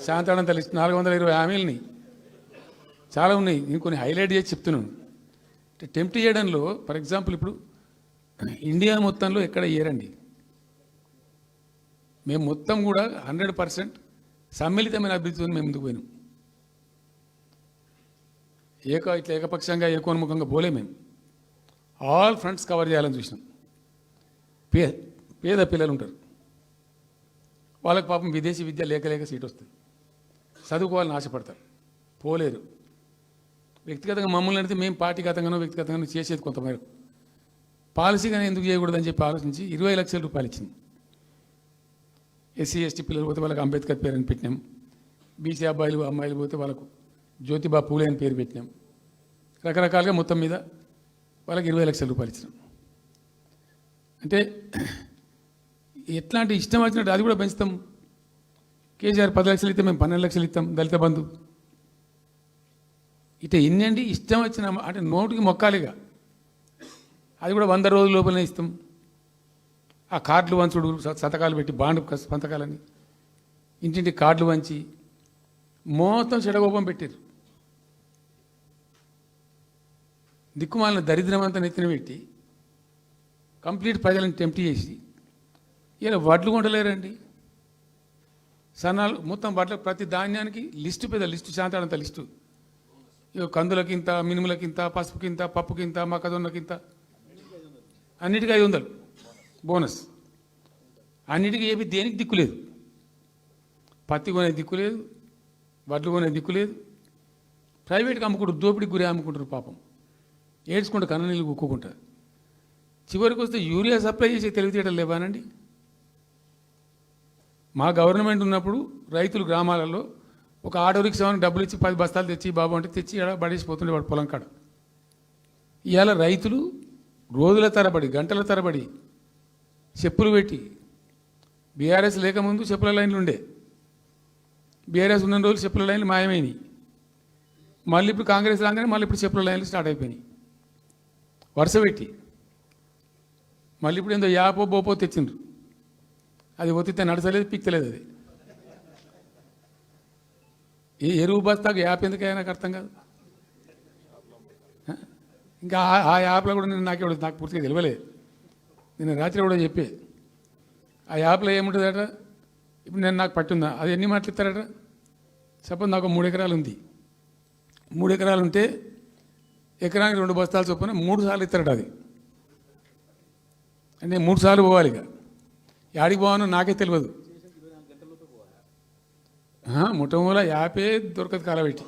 శాంతాడంత లిస్ట్ 420 హామీలని చాలా ఉన్నాయి. నేను కొన్ని హైలైట్ చేసి చెప్తున్నాను. టెంప్ట్ చేయడంలో, ఫర్ ఎగ్జాంపుల్ ఇప్పుడు ఇండియా మొత్తంలో ఎక్కడ ఇయ్యరండి. మేము మొత్తం కూడా 100% సమ్మిళితమైన అభివృద్ధితో మేము ముందుకు పోయినాం. ఇట్లా ఏకపక్షంగా ఏకోన్ముఖంగా పోలే. మేము ఆల్ ఫ్రంట్స్ కవర్ చేయాలని చూసినాం. పేద పిల్లలు ఉంటారు, వాళ్ళకి పాపం విదేశీ విద్య లేక సీట్ వస్తుంది, చదువుకోవాలని ఆశపడతారు, పోలేరు. వ్యక్తిగతంగా మమ్మల్ని అంటే మేము పార్టీగతంగానో వ్యక్తిగతంగానో చేసేది కొంతమేరకు. పాలసీగానే ఎందుకు చేయకూడదని చెప్పి ఆలోచించి ₹20 లక్షలు ఇచ్చింది. ఎస్సీ ఎస్టీ పిల్లలు పోతే వాళ్ళకి అంబేద్కర్ పేరు అని పెట్టినాం. బీసీ అమ్మాయిలు పోతే వాళ్ళకు జ్యోతిబా పూలే అని పేరు పెట్టినాం. రకరకాలుగా మొత్తం మీద వాళ్ళకి ₹20 లక్షలు ఇచ్చినాం. అంటే ఎట్లాంటి ఇష్టం వచ్చినట్టు అది కూడా పెంచుతాం. కేసీఆర్ 10 లక్షలు ఇస్తే మేము 12 లక్షలు ఇస్తాం దళిత బంధు. ఇట్లా ఎన్నండి ఇష్టం వచ్చిన అంటే నోటికి మొక్కాలిగా, అది కూడా 100 రోజుల లోపలనే ఇస్తాం. ఆ కార్డులు వంచుడు సంతకాలు పెట్టి బాండ్ సంతకాలని ఇంటింటి కార్డులు వంచి మొత్తం చెడగోపం పెట్టారు. దిక్కుమాలిన దరిద్రం అంతా నెత్తిన పెట్టి కంప్లీట్ ప్రజలను టెంప్ట్ చేసి ఇలా వడ్లు కొంటలేరండి. సన్నాలు మొత్తం వడ్ల ప్రతి ధాన్యానికి లిస్టు పెద్ద లిస్టు శాంతాడంత లిస్టు. ఇక కందులకింత, మినుములకింత, పసుపుకింత, పప్పుకింత, మొక్కజొన్నకింత, అన్నిటికీ 500 బోనస్. అన్నిటికీ ఏమి దేనికి దిక్కు లేదు. పత్తి కొనే దిక్కు లేదు, వడ్లు కొనే దిక్కు లేదు. ప్రైవేట్గా అమ్ముకుంటారు, దోపిడికి గురి అమ్ముకుంటారు. పాపం ఏడ్చుకుంటూ కన్న నీళ్ళు కుక్కుంటారు. చివరికి వస్తే యూరియా సప్లై చేసే తెలివితేటలు లేవానండి. మా గవర్నమెంట్ ఉన్నప్పుడు రైతులు గ్రామాలలో ఒక ఆటో రిక్షాకి డబ్బులు ఇచ్చి 10 బస్తాలు తెచ్చి బాబు అంటే తెచ్చి ఎడ పడేసిపోతుండే వాడు పొలం కాడ. ఇవాళ రైతులు రోజుల తరబడి, గంటల తరబడి చెప్పులు పెట్టి, బీఆర్ఎస్ లేకముందు చెప్పుల లైన్లు ఉండే, బీఆర్ఎస్ ఉన్న రోజులు చెప్పుల లైన్లు మాయమైనవి. మళ్ళీ ఇప్పుడు కాంగ్రెస్ రాగానే మళ్ళీ ఇప్పుడు చెప్పుల లైన్లు స్టార్ట్ అయిపోయినాయి వరుస పెట్టి. మళ్ళీ ఇప్పుడు ఏందో యాపో బోపో తెచ్చిండ్రు, అది ఒత్తితే నడచలేదు, పిక్తలేదు. అది ఏ ఎరువు బస్తాకు యాప్ ఎందుకైనా నాకు అర్థం కాదు. ఇంకా ఆ యాప్లో కూడా నాకు పూర్తిగా తెలియలేదు. నేను రాత్రి కూడా చెప్పే ఆ యాప్లో ఏముంటుందట. ఇప్పుడు నాకు పట్టుందా, అది ఎన్ని మాటలు ఇస్తారట. సపోజ్ నాకు 3 ఎకరాలు ఉంది. 3 ఎకరాలు ఉంటే ఎకరానికి 2 బస్తాలు చొప్పున 3 సార్లు ఇస్తారట. అది అంటే 3 సార్లు పోవాలి. ఇక యాడికి పోవాలో నాకే తెలియదు. ముఠమూల యాపే దొరకదు కాలబెట్టి.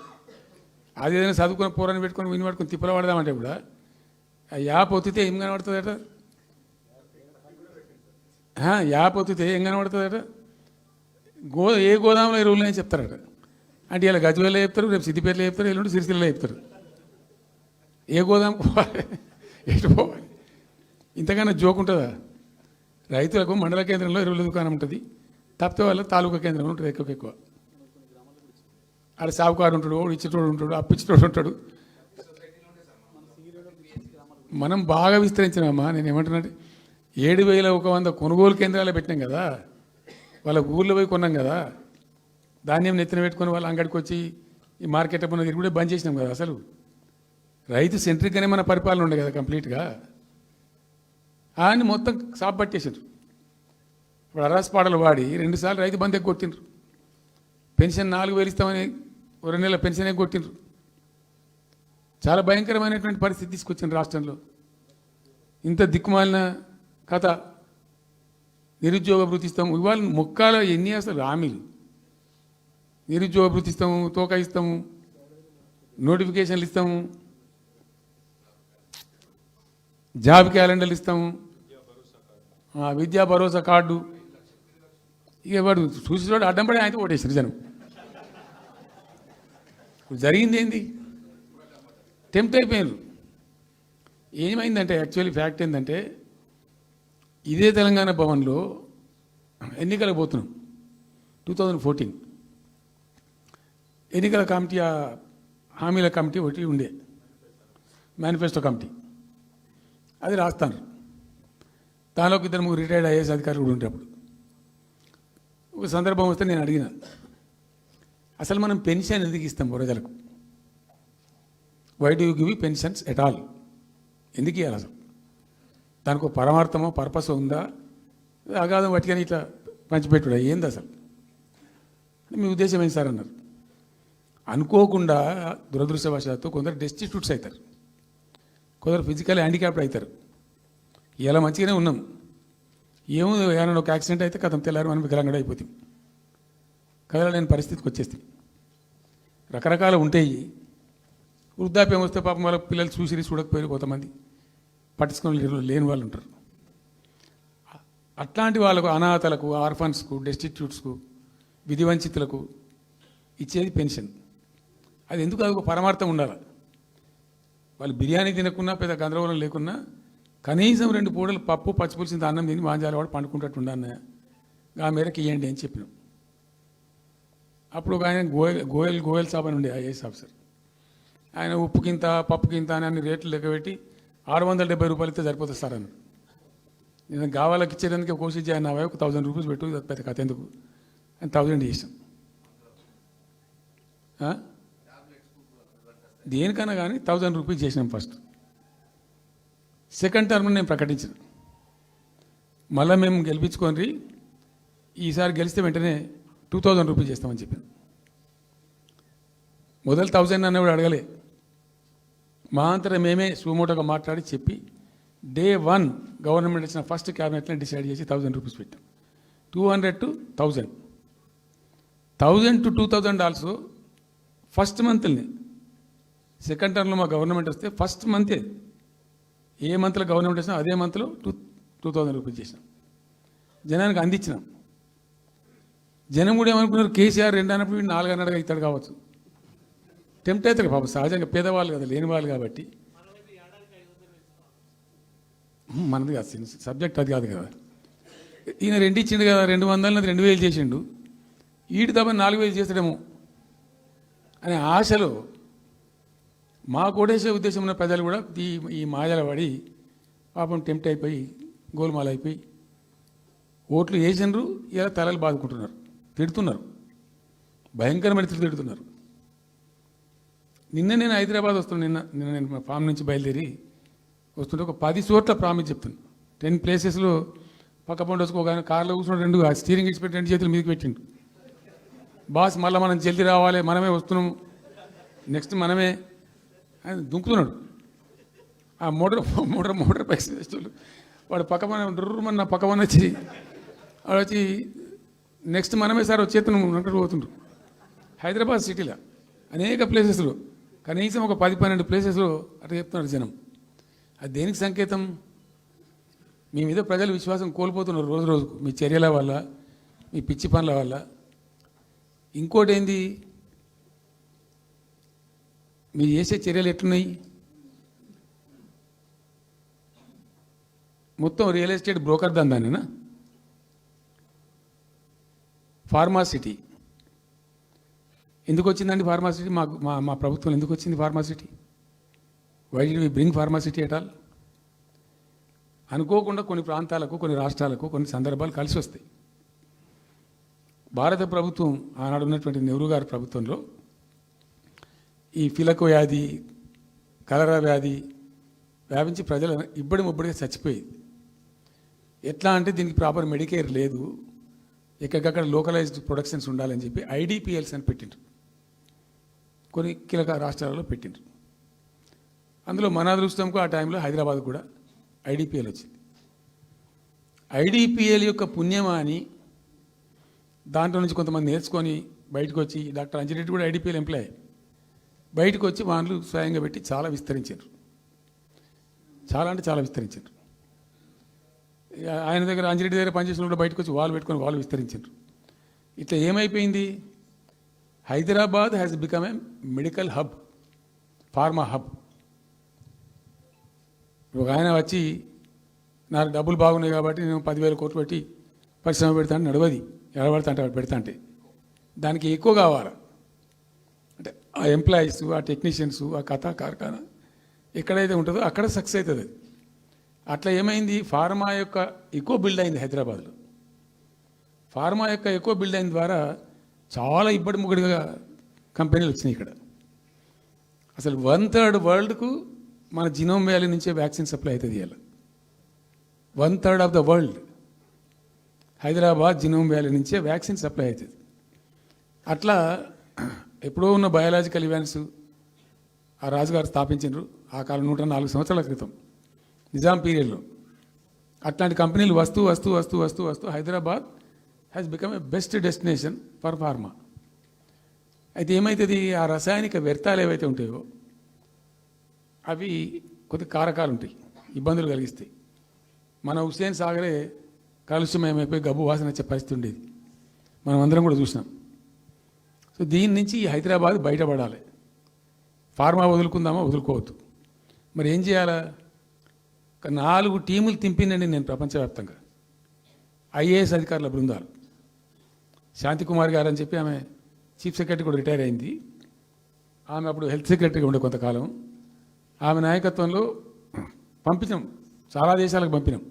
అది ఏదైనా చదువుకుని పూరాన్ని పెట్టుకొని విని పట్టుకొని తిప్పలు పడదామంటే కూడా ఆ యాప్ ఒత్తితే ఏం కనబడుతుందట. యాప్ ఒత్తితే ఏం కనబడుతుందట. ఏ గోదాంలో ఎరువులు అని చెప్తారట. అంటే ఇలా గజ్వేల్లో చెప్తారు, రేపు సిద్దిపేటలో చెప్తారు, ఎల్లుండి సిరిసిల్లలో చెప్తారు. ఏ గోదాం పోవాలి, ఎటు పోవాలి. ఇంతకన్నా జోక్ ఉంటుందా. రైతులకు మండల కేంద్రంలో ఎరువుల దుకాణం ఉంటుంది, తప్పితే వాళ్ళ తాలూకా కేంద్రంలో ఉంటుంది ఎక్కువ. ఆడ సాగుకారు ఉంటాడు, ఇచ్చేటోడు ఉంటాడు, అప్పిచ్చేటోడు ఉంటాడు. మనం బాగా విస్తరించినామా. నేను ఏమంటున్నాంటే 7,100 కొనుగోలు కేంద్రాలు పెట్టినాం కదా, వాళ్ళ ఊళ్ళో పోయి కొన్నాం కదా. ధాన్యం నెత్తిన పెట్టుకొని వాళ్ళ అంగడికి వచ్చి ఈ మార్కెట్ అప్పుడు తిరుగుడే బంద్ చేసినాం కదా. అసలు రైతు సెంట్రిక్గానే మన పరిపాలన ఉండే కదా కంప్లీట్గా. అని మొత్తం సాప్ పట్టేసారు. ఇప్పుడు అరాస్ పాటలు వాడి 2 సార్లు రైతు బంద్ ఎగ్గొట్టిండ్రు. పెన్షన్ 4,000 ఇస్తామని 2 నెలల పెన్షన్ ఎగ్గొట్టిండ్రు. చాలా భయంకరమైనటువంటి పరిస్థితి తీసుకొచ్చిండ్రు రాష్ట్రంలో. ఇంత దిక్కుమాలిన కథ. నిరుద్యోగ భృతి ఇస్తాము, ఇవాళ మొక్కాల ఎన్ని అసలు హామీలు. నిరుద్యోగ భృతి ఇస్తాము, తోక ఇస్తాము, నోటిఫికేషన్లు ఇస్తాము, జాబ్ క్యాలెండర్లు ఇస్తాము, విద్యా భరోసా కార్డు. ఇక వాడు చూసి అడ్డం పడి ఆయనతో ఓటేసారు జనం. ఇప్పుడు జరిగింది ఏంది, టెంప్ట్ అయిపోయారు. ఏమైందంటే యాక్చువల్లీ ఫ్యాక్ట్ ఏంటంటే ఇదే తెలంగాణ భవన్లో ఎన్నికలకు పోతున్నాం 2014. ఎన్నికల కమిటీ, హామీల కమిటీ ఒకటి ఉండే, మేనిఫెస్టో కమిటీ. అది రాస్తాను. దానిలోకి 2-3 రిటైర్డ్ ఐఏఎస్ అధికారులు కూడా ఉంటే అప్పుడు ఒక సందర్భం వస్తే నేను అడిగిన, అసలు మనం పెన్షన్ ఎందుకు ఇస్తాం ప్రజలకు? Why do you give pensions at all? ఎందుకు ఇవ్వాలి అసలు? దానికి ఒక పరమార్థమో పర్పస్ ఉందా? అగాధం పట్టుకొని ఇట్లా పంచిపెట్టుడా ఏంది అసలు? మీ ఉద్దేశం ఏంటి సార్ అన్నారు. అనుకోకుండా దురదృష్టవశాత్తు కొందరు డెస్టిట్యూట్స్ అవుతారు, కొందరు ఫిజికల్ హ్యాండిక్యాప్డ్ అవుతారు. ఇలా మంచిగానే ఉన్నాం, ఏమో ఏమైనా ఒక యాక్సిడెంట్ అయితే కథం తెల్లారి మనం వికలాంగుడు అయిపోతాం, కదలలేని పరిస్థితికి వచ్చేస్తాం. రకరకాలు ఉంటాయి. వృద్ధాప్యం వస్తే పాపం వాళ్ళ పిల్లలు చూసి చూడకపోయారు, కొంతమంది పట్టించుకొని లేని వాళ్ళు ఉంటారు. అట్లాంటి వాళ్ళకు, అనాథలకు, ఆర్ఫన్స్కు, డెస్టిట్యూట్స్కు, విధివంచితులకు ఇచ్చేది పెన్షన్. అది ఎందుకు? అది ఒక పరమార్థం ఉండాలి. వాళ్ళు బిర్యానీ తినకున్నా, పెద్ద గందరగోళం లేకున్నా కనీసం 2 పూటలు పప్పు పచ్చిపులిసింది అన్నం తిని వాంజాలవాడు పండుకుంటట్టు ఉండన్న ఆ మేరకు ఇవ్వండి అని చెప్పినాం. అప్పుడు ఒక ఆయన గోయల్ సాబ్ అని ఉండే ఐఏఎస్ ఆఫీసర్. ఆయన ఉప్పుకింత పప్పుకింత అని అన్ని రేట్లు లెక్కబెట్టి 670 రూపాయలు ఇస్తే సరిపోతుంది సార్ అన్నాడు. నేను గావాలకి ఇచ్చేందుకు కోర్సు చేయాలి నా వైపు 1000 రూపీస్ పెట్టు పెద్ద కథ ఎందుకు అని 1000 చేసాం. దేనికన్నా కానీ 1000 రూపీస్ చేసినాం ఫస్ట్. సెకండ్ టర్మ్ నేను ప్రకటించిన, మళ్ళీ మేము గెలిపించుకొని ఈసారి గెలిస్తే వెంటనే 2000 రూపీస్ చేస్తామని చెప్పాను. మొదలు 1000 అన్నవాడు అడగలే, మా అంతటా మేమే సుమోటోగా మాట్లాడి చెప్పి డే 1 గవర్నమెంట్ ఇచ్చిన ఫస్ట్ క్యాబినెట్లో డిసైడ్ చేసి 1000 రూపీస్ పెట్టాం. 200 to 1000, 1000 to 2000 also first మంత్ని. Second టర్మ్లో మా గవర్నమెంట్ వస్తే ఫస్ట్ మంతే, ఏ మంత్లో గవర్నమెంట్ వచ్చినా అదే మంత్లో 2000 రూపీస్ చేసినాం, జనానికి అందించినాం. జనం కూడా ఏమనుకున్నారు, కేసీఆర్ 2 అన్నప్పుడు 4 అన్నట్టుగా ఇస్తాడు కావచ్చు, టెంప్ట్ అవుతారు పాపం, సహజంగా పేదవాళ్ళు కదా, లేని వాళ్ళు కాబట్టి. మనది కాదు సబ్జెక్ట్, అది కాదు కదా. ఈయన 2 ఇచ్చిండు కదా, 200 2000 చేసిండు, ఈడు తప్ప 4000 చేస్తాడేమో అనే ఆశలో మా కోటేసే ఉద్దేశం ఉన్న ప్రజలు కూడా ఈ మాయల పడి పాపం టెంప్ట్ అయిపోయి గోల్మాల్ అయిపోయి ఓట్లు వేసినారు. ఇలా తలలు బాదుకుంటున్నారు, తిడుతున్నారు, భయంకరమైన తిడుతున్నారు. నిన్న నేను హైదరాబాద్ వస్తున్నాను, నిన్న నేను మా ఫామ్ నుంచి బయలుదేరి వస్తుంటే ఒక 10 చోట్ల ప్రామిస్ చెప్తున్నాను. 10 ప్లేసెస్లో పక్క పండు వచ్చుకోగానే కార్లో కూర్చున్న 2 స్టీరింగ్ ఇచ్చి పెట్టి 2 చేతులు మీదకి పెట్టిండు. బాస్ మళ్ళీ మనం జల్దీ రావాలి, మనమే వస్తున్నాము, నెక్స్ట్ మనమే అని దుంకుతున్నాడు. ఆ మోటార్ పైకి వేసేవాళ్ళు వాడు పక్కన డుర్రమన్న పక్కన వచ్చి వాడు వచ్చి నెక్స్ట్ మనమే సార్ వచ్చేతను అంటూ పోతుండ్రు. హైదరాబాద్ సిటీలో అనేక ప్లేసెస్లో కనీసం ఒక 10-12 ప్లేసెస్లో అట్లా చెప్తున్నారు జనం. అది దేనికి సంకేతం? మీ మీద ప్రజలు విశ్వాసం కోల్పోతున్నారు రోజు రోజుకు, మీ చర్యల వల్ల, మీ పిచ్చి పనుల వల్ల. ఇంకోటి ఏంది, మీరు చేసే చర్యలు ఎట్లున్నాయి? మొత్తం రియల్ ఎస్టేట్ బ్రోకర్ దందానేనా? ఫార్మాసిటీ ఎందుకు వచ్చిందండి? ఫార్మాసిటీ మా ప్రభుత్వం ఎందుకు వచ్చింది pharma city? Why do we bring pharma city at all? అనుకోకుండా కొన్ని ప్రాంతాలకు, కొన్ని రాష్ట్రాలకు కొన్ని సందర్భాలు కలిసి వస్తాయి. భారత ప్రభుత్వం ఆనాడు ఉన్నటువంటి నెహ్రూ గారి ప్రభుత్వంలో ఈ ఫిలకు వ్యాధి, కలరా వ్యాధి వ్యాపించి ప్రజలు ఇబ్బడిగా చచ్చిపోయేది. ఎట్లా అంటే దీనికి ప్రాపర్ మెడికేర్ లేదు, ఎక్కడికక్కడ లోకలైజ్డ్ ప్రొడక్షన్స్ ఉండాలని చెప్పి ఐడిపిఎల్స్ అని పెట్టిండ్రు, కొన్ని కీలక రాష్ట్రాలలో పెట్టిండ్రు. అందులో మన అదృష్టంకు ఆ టైంలో హైదరాబాద్ కూడా ఐడిపిఎల్ వచ్చింది. ఐడిపిఎల్ యొక్క పుణ్యమా అని దాంట్లో నుంచి కొంతమంది నేర్చుకొని బయటకు వచ్చి, డాక్టర్ అంజిరెడ్డి కూడా ఐడిపిఎల్ ఎంప్లాయ్, బయటకు వచ్చి వాళ్ళు స్వయంగా పెట్టి చాలా విస్తరించారు, చాలా అంటే చాలా విస్తరించారు. ఆయన దగ్గర అంజిరెడ్డి దగ్గర పనిచేసిన కూడా బయటకు వచ్చి వాళ్ళు పెట్టుకొని వాళ్ళు విస్తరించారు. ఇట్లా ఏమైపోయింది, Hyderabad has become a medical hub, pharma hub. ఒక ఆయన వచ్చి నాకు డబ్బులు బాగున్నాయి కాబట్టి నేను 10,000 కోట్లు పెట్టి పరిశ్రమ పెడతాను, నడవది, ఎడబడతా అంటే పెడతా అంటే దానికి ఎక్కువ కావాలి. అంటే ఆ ఎంప్లాయీస్, ఆ టెక్నీషియన్స్, ఆ కథా కార్ఖానా ఎక్కడైతే ఉంటుందో అక్కడ సక్సెస్ అవుతుంది. అట్లా ఏమైంది, ఫార్మా యొక్క ఎక్కువ బిల్డ్ అయింది హైదరాబాద్లో. ఫార్మా యొక్క ఎక్కువ బిల్డ్ అయిన ద్వారా చాలా ఇబ్బడి ముగ్గుడిగా కంపెనీలు వచ్చినాయి ఇక్కడ. అసలు 1/3 వరల్డ్కు మన జినోమ్ వ్యాలీ నుంచే వ్యాక్సిన్ సప్లై అవుతుంది. ఇలా 1/3 of the world Hyderabad genome valley నుంచే వ్యాక్సిన్ సప్లై అవుతుంది. అట్లా ఎప్పుడో ఉన్న బయాలజికల్ ఈవెంట్స్ ఆ రాజుగారు స్థాపించారు ఆ కాలం 104 సంవత్సరాల క్రితం నిజాం పీరియడ్లో. అట్లాంటి కంపెనీలు వస్తూ వస్తూ వస్తూ వస్తూ వస్తూ Hyderabad has become a best destination for pharma. అయితే ఏమవుతుంది, ఆ రసాయనిక వ్యర్థాలు ఏవైతే ఉంటాయో అవి కొద్ది కారకాలు ఉంటాయి, ఇబ్బందులు కలిగిస్తాయి. మన హుస్సేన్ సాగరే కాలుష్యమయమైపోయి గబ్బు వాసన వచ్చే పరిస్థితి ఉండేది, మనం అందరం కూడా చూసినాం. సో దీని నుంచి హైదరాబాద్ బయటపడాలి. ఫార్మా వదులుకుందామా, వదులుకోవద్దు. మరి ఏం చేయాలా? 4 టీములు తింపిందండి నేను ప్రపంచవ్యాప్తంగా, ఐఏఎస్ అధికారుల బృందాలు. శాంతికుమార్ గారు అని చెప్పి ఆమె చీఫ్ సెక్రటరీ కూడా రిటైర్ అయింది. ఆమె అప్పుడు హెల్త్ సెక్రటరీగా ఉండే కొంతకాలం. ఆమె నాయకత్వంలో పంపించాం, చాలా దేశాలకు పంపినాం.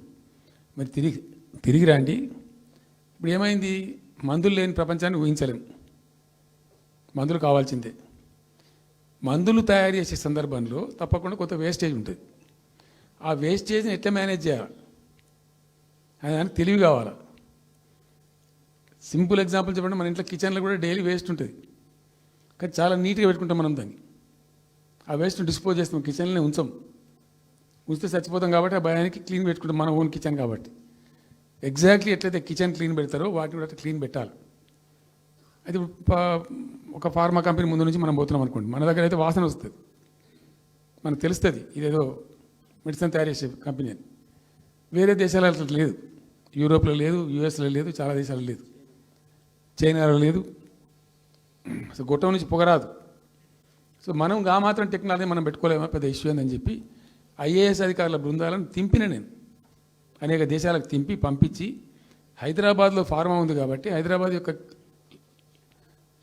మరి తిరిగి రండి. ఇప్పుడు ఏమైంది? మందులు లేని ప్రపంచాన్ని ఊహించలేం. మందులు కావాల్సిందే. మందులు తయారు చేసే సందర్భంలో తప్పకుండా కొంత వేస్టేజ్ ఉంటుంది. ఆ వేస్టేజ్ని ఎట్లా మేనేజ్ చేయాలి అని దానికి తెలివి కావాలి. సింపుల్ ఎగ్జాంపుల్ చెప్పండి, మన ఇంట్లో కిచెన్లో కూడా డైలీ వేస్ట్ ఉంటుంది, కానీ చాలా నీట్గా పెట్టుకుంటాం మనం దాన్ని. ఆ వేస్ట్ని డిస్పోజ్ చేస్తాం, కిచెన్లోనే ఉంచితే చచ్చిపోతాం కాబట్టి ఆ భయానికి క్లీన్ పెట్టుకుంటాం, మన ఓన్ కిచెన్ కాబట్టి. ఎగ్జాక్ట్లీ ఎట్లయితే కిచెన్ క్లీన్ పెడతారో వాటిని కూడా క్లీన్ పెట్టాలి. అది ఒక ఫార్మా కంపెనీ ముందు నుంచి మనం పోతున్నాం అనుకోండి, మన దగ్గర అయితే వాసన వస్తుంది, మనకు తెలుస్తుంది ఇదేదో మెడిసిన్ తయారు చేసే కంపెనీ అని. వేరే దేశాలలో అట్లా లేదు. యూరోప్లో లేదు, యూఎస్లో లేదు, చాలా దేశాల్లో లేదు, చైనాలో లేదు. అసలు గొట్టం నుంచి పొగరాదు. సో మనం మాత్రం టెక్నాలజీ మనం పెట్టుకోలేమా, పెద్ద ఇష్యూ అని చెప్పి ఐఏఎస్ అధికారుల బృందాలను తింపిన నేను అనేక దేశాలకు తింపి పంపించి, హైదరాబాద్లో ఫార్మా ఉంది కాబట్టి హైదరాబాద్ యొక్క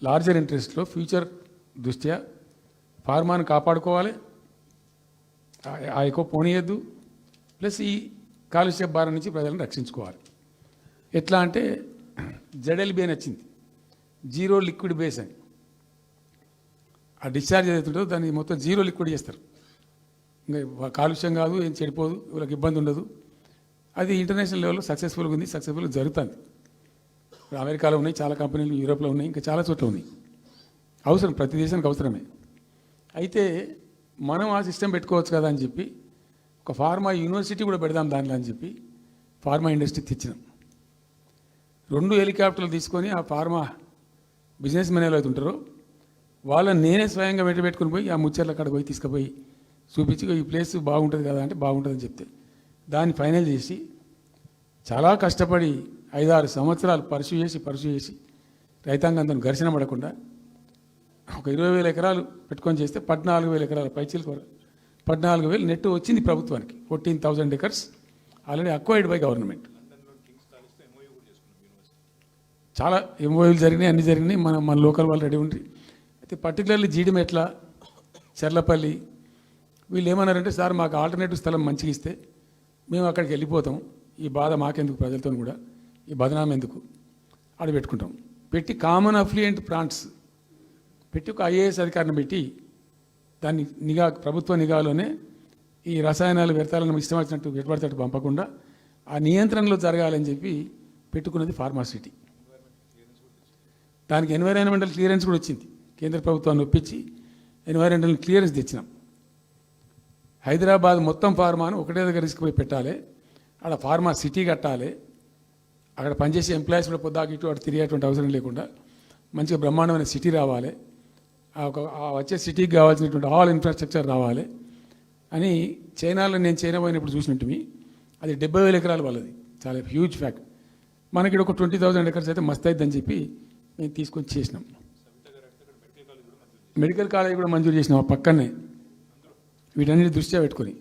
లార్జర్ ఇంట్రెస్ట్లో ఫ్యూచర్ దృష్ట్యా ఫార్మాను కాపాడుకోవాలి, ఆ ఎక్కువ పోనీయద్దు, ప్లస్ ఈ కాలుష్య భారం నుంచి ప్రజలను రక్షించుకోవాలి. ఎట్లా అంటే జెడ్ఎల్బీ అని వచ్చింది, జీరో లిక్విడ్ బేస్ అని. ఆ డిశ్చార్జ్ ఏదైతుందో దాన్ని మొత్తం జీరో లిక్విడ్ చేస్తారు. ఇంకా కాలుష్యం కాదు, ఏం చెడిపోదు, వీళ్ళకి ఇబ్బంది ఉండదు. అది ఇంటర్నేషనల్ లెవెల్లో సక్సెస్ఫుల్గా ఉంది, సక్సెస్ఫుల్గా జరుగుతుంది. ఇప్పుడు అమెరికాలో ఉన్నాయి చాలా కంపెనీలు, యూరోప్లో ఉన్నాయి, ఇంకా చాలా చోట్ల ఉన్నాయి. అవసరం, ప్రతి దేశానికి అవసరమే. అయితే మనం ఆ సిస్టమ్ పెట్టుకోవచ్చు కదా అని చెప్పి ఒక ఫార్మా యూనివర్సిటీ కూడా పెడదాం దాంట్లో అని చెప్పి ఫార్మా ఇండస్ట్రీ తెచ్చినాం. 2 హెలికాప్టర్లు తీసుకొని ఆ ఫార్మా బిజినెస్ మెన్ ఎవరైతే ఉంటారో వాళ్ళని నేనే స్వయంగా పెట్టుకుని పోయి ఆ ముచ్చర్ల కాడ పోయి తీసుకుపోయి చూపించి ఈ ప్లేస్ బాగుంటుంది కదా అంటే బాగుంటుందని చెప్తే దాన్ని ఫైనల్ చేసి చాలా కష్టపడి 5-6 సంవత్సరాలు పర్సూ చేసి రైతాంగంతో ఘర్షణ పడకుండా ఒక 20,000 ఎకరాలు పెట్టుకొని చేస్తే 14,000 ఎకరాల పైచీలకు 14,000 నెట్ వచ్చింది ప్రభుత్వానికి. 14,000 acres already acquired by government. చాలా ఎంఓయూలు జరిగినాయి, అన్నీ జరిగినాయి. మన లోకల్ వాళ్ళు రెడీ ఉండి. అయితే పర్టికులర్లీ జీడిమెట్ల, చెర్లపల్లి వీళ్ళు ఏమన్నారంటే, సార్ మాకు ఆల్టర్నేటివ్ స్థలం మంచిగా ఇస్తే మేము అక్కడికి వెళ్ళిపోతాం, ఈ బాధ మాకెందుకు, ప్రజలతో కూడా ఈ బదనాం ఎందుకు, ఆడ పెట్టుకుంటాం. పెట్టి కామన్ అఫ్లియంట్ ప్లాంట్స్ పెట్టి ఒక ఐఏఎస్ అధికారిని పెట్టి దాన్ని ప్రభుత్వ నిఘాలోనే ఈ రసాయనాలు వ్యర్థాలను ఇష్టం వచ్చినట్టు పెట్టుబడితట్టు పంపకుండా ఆ నియంత్రణలో జరగాలని చెప్పి పెట్టుకున్నది ఫార్మాసిటీ. దానికి ఎన్వైరాన్మెంటల్ క్లియరెన్స్ కూడా వచ్చింది. కేంద్ర ప్రభుత్వాన్ని ఒప్పించి ఎన్వైరాన్మెంటల్ క్లియరెన్స్ తెచ్చినాం. హైదరాబాద్ మొత్తం ఫార్మాను ఒకటే దగ్గర తీసుకుపోయి పెట్టాలి, అక్కడ ఫార్మా సిటీ కట్టాలి, అక్కడ పనిచేసే ఎంప్లాయీస్ కూడా పొద్దాకి ఇటు అటు తిరిగేటువంటి అవసరం లేకుండా మంచిగా బ్రహ్మాండమైన సిటీ రావాలి, వచ్చే సిటీకి కావాల్సినటువంటి ఆల్ ఇన్ఫ్రాస్ట్రక్చర్ రావాలి అని. చైనాలో నేను చైనా పోయినప్పుడు చూసినట్టు అది 70,000 ఎకరాలు వాళ్ళది, చాలా హ్యూజ్ ఫ్యాక్ట్. మనకి ఒక 20,000 acres అయితే మస్తు అవుతుందని చెప్పి మేము తీసుకొని చేసినాం. మెడికల్ కాలేజ్ కూడా మంజూరు చేసినాం ఆ పక్కనే, వీటన్నిటి దృష్ట్యా పెట్టుకొని.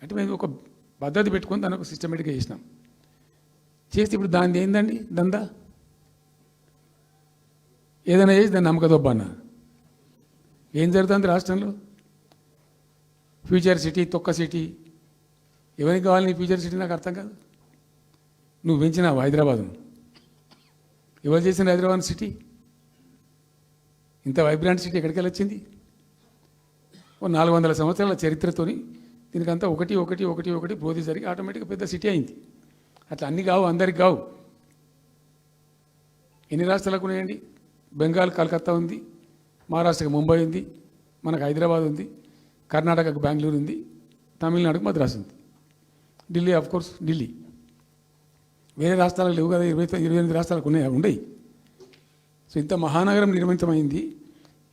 అంటే మేము ఒక పద్ధతి పెట్టుకొని దాన్ని ఒక సిస్టమేటిక్గా చేసినాం. చేస్తే ఇప్పుడు దాన్ని ఏందండి దందా, ఏదైనా చేసి దాన్ని నమ్మకదొబ్బన్నా. ఏం జరుగుతుంది రాష్ట్రంలో? ఫ్యూచర్ సిటీ, తొక్క సిటీ, ఎవరికి కావాలి నీ ఫ్యూచర్ సిటీ? నాకు అర్థం కాదు. నువ్వు పెంచినావు హైదరాబాద్ను, ఎవరు చేసిన హైదరాబాద్ సిటీ? ఇంత వైబ్రాంట్ సిటీ ఎక్కడికి వెళ్ళొచ్చింది? ఓ 400 సంవత్సరాల చరిత్రతోని దీనికంతా ఒకటి బోధి జరిగి ఆటోమేటిక్గా పెద్ద సిటీ అయింది. అట్లా అన్నీ కావు, అందరికి కావు. ఎన్ని రాష్ట్రాలకు ఉన్నాయండి? బెంగాల్ కలకత్తా ఉంది, మహారాష్ట్రకి ముంబై ఉంది, మనకు హైదరాబాద్ ఉంది, కర్ణాటకకు బెంగళూరు ఉంది, తమిళనాడుకు మద్రాసు ఉంది, ఢిల్లీ ఆఫ్ కోర్స్ ఢిల్లీ. వేరే రాష్ట్రాలకు లేవు కదా, 28 రాష్ట్రాలకు ఉండయి. సో ఇంత మహానగరం నిర్మితమైంది.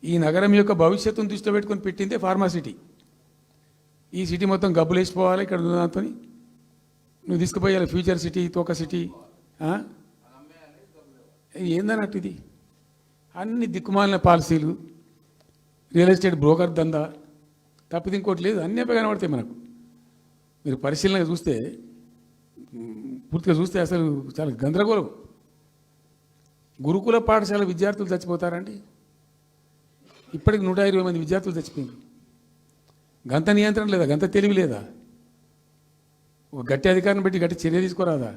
ఈ నగరం యొక్క భవిష్యత్తును దృష్టిలో పెట్టుకొని పెట్టిందే ఫార్మాసిటీ. ఈ సిటీ మొత్తం గబ్బులు వేసిపోవాలి ఇక్కడ దాంతో. నువ్వు తీసుకుపోయాలి ఫ్యూచర్ సిటీ, తోక సిటీ ఏందన్నట్టు ఇది? అన్ని దిక్కుమాలిన పాలసీలు, రియల్ ఎస్టేట్ బ్రోకర్ దందా తప్పితే ఇంకోటి లేదు. అన్నీ కనబడతాయి మనకు. మీరు పరిశీలనగా చూస్తే, పూర్తిగా చూస్తే అసలు చాలా గందరగోళం. గురుకుల పాఠశాల విద్యార్థులు చచ్చిపోతారండి. ఇప్పటికి 120 మంది విద్యార్థులు చచ్చిపోయారు. గంత నియంత్రణ లేదా? గంత తెలివి లేదా? ఒక గట్టి అధికారిని బట్టి గట్టి చర్య తీసుకోరాదా?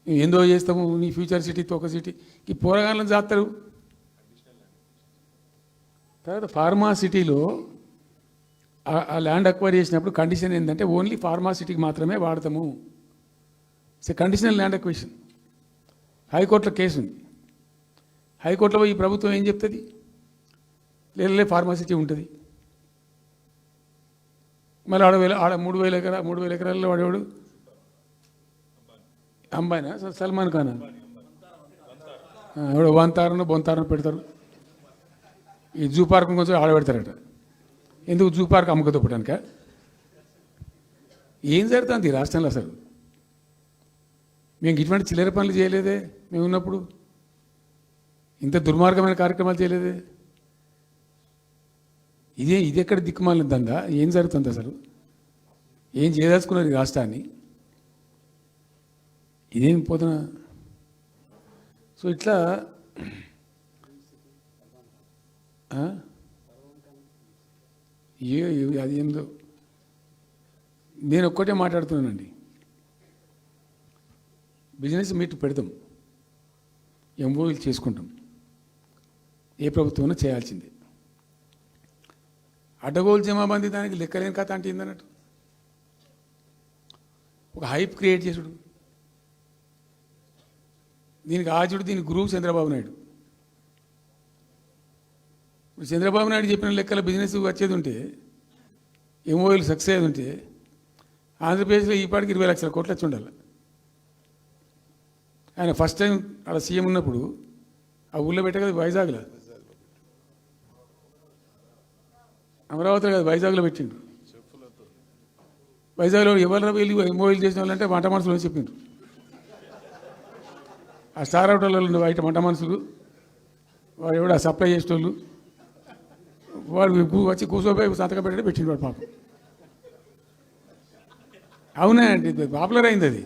ఏందో చేస్తాము నీ ఫ్యూచర్ సిటీతో ఒక సిటీ ఈ పోరగాళ్ళని చేస్తారు. తర్వాత ఫార్మా సిటీలో ఆ ల్యాండ్ అక్వైర్ చేసినప్పుడు కండిషన్ ఏంటంటే ఓన్లీ ఫార్మా సిటీకి మాత్రమే వాడతాము. It's a conditional land acquisition. హైకోర్టులో కేసు ఉంది. హైకోర్టులో ఈ ప్రభుత్వం ఏం చెప్తుంది? లేదు ఫార్మా సిటీ ఉంటుంది. మళ్ళీ ఆడ 3,000 ఎకరాల్లో వాడేవాడు అంబాయినా సల్మాన్ ఖాన్ ఎవడో వంతారను బొంతారను పెడతారు. ఈ జూ పార్క్ కొంచెం ఆడబెడతారట. ఎందుకు జూ పార్క్ అమ్ముకదొప్పడానిక? ఏం జరుగుతుంది ఈ రాష్ట్రంలో అసలు? మేము ఇటువంటి చిల్లర పనులు చేయలేదే మేము ఉన్నప్పుడు. ఇంత దుర్మార్గమైన కార్యక్రమాలు చేయలేదే. ఇది ఎక్కడ దిక్కుమాలిన దందా? ఏం జరుగుతుంది అసలు? ఏం చేయదలుచుకున్నారు ఈ రాష్ట్రాన్ని? ఇదేం పోతున్నా? సో ఇట్లా అది ఏందో నేను ఒక్కటే మాట్లాడుతున్నానండి. బిజినెస్ మీట్ పెడతాం, ఎంఓయూలు చేసుకుంటాం. ఏ ప్రభుత్వం చేయాల్సిందే. అడ్డగోలు జమాబందీ దానికి లెక్కలేని కథ అంటే ఏందన్నట్టు ఒక హైప్ క్రియేట్ చేసుడు. దీనికి ఆజుడు, దీనికి గురువు చంద్రబాబు నాయుడు. ఇప్పుడు చంద్రబాబు నాయుడు చెప్పిన లెక్కల బిజినెస్ వచ్చేది ఉంటే, ఎంఓయూలు సక్సెస్ అయ్యేది ఉంటే ఆంధ్రప్రదేశ్లో ఈ పాటికి 20 లక్షల కోట్లు వచ్చి ఉండాలి. ఆయన ఫస్ట్ టైం అలా సీఎం ఉన్నప్పుడు ఆ ఊళ్ళో పెట్టే కదా వైజాగ్లో, అమరావతిలో కదా వైజాగ్లో పెట్టిండు. వైజాగ్లో ఎవరు వెళ్ళి ఎంఓయూలు చేసిన వాళ్ళంటే వంట మనుషులు అని చెప్పిండ్రు. ఆ స్టార్ హోటల్లో బయట వంట మనుషులు వాడు ఎవడు ఆ సప్లై చేసేటోళ్ళు వాడు వచ్చి కూర్చోపోయి సంతకం పెట్టే పెట్టిండు వాడు పాపం. అవునా అండి, పాపులర్ అయింది అది.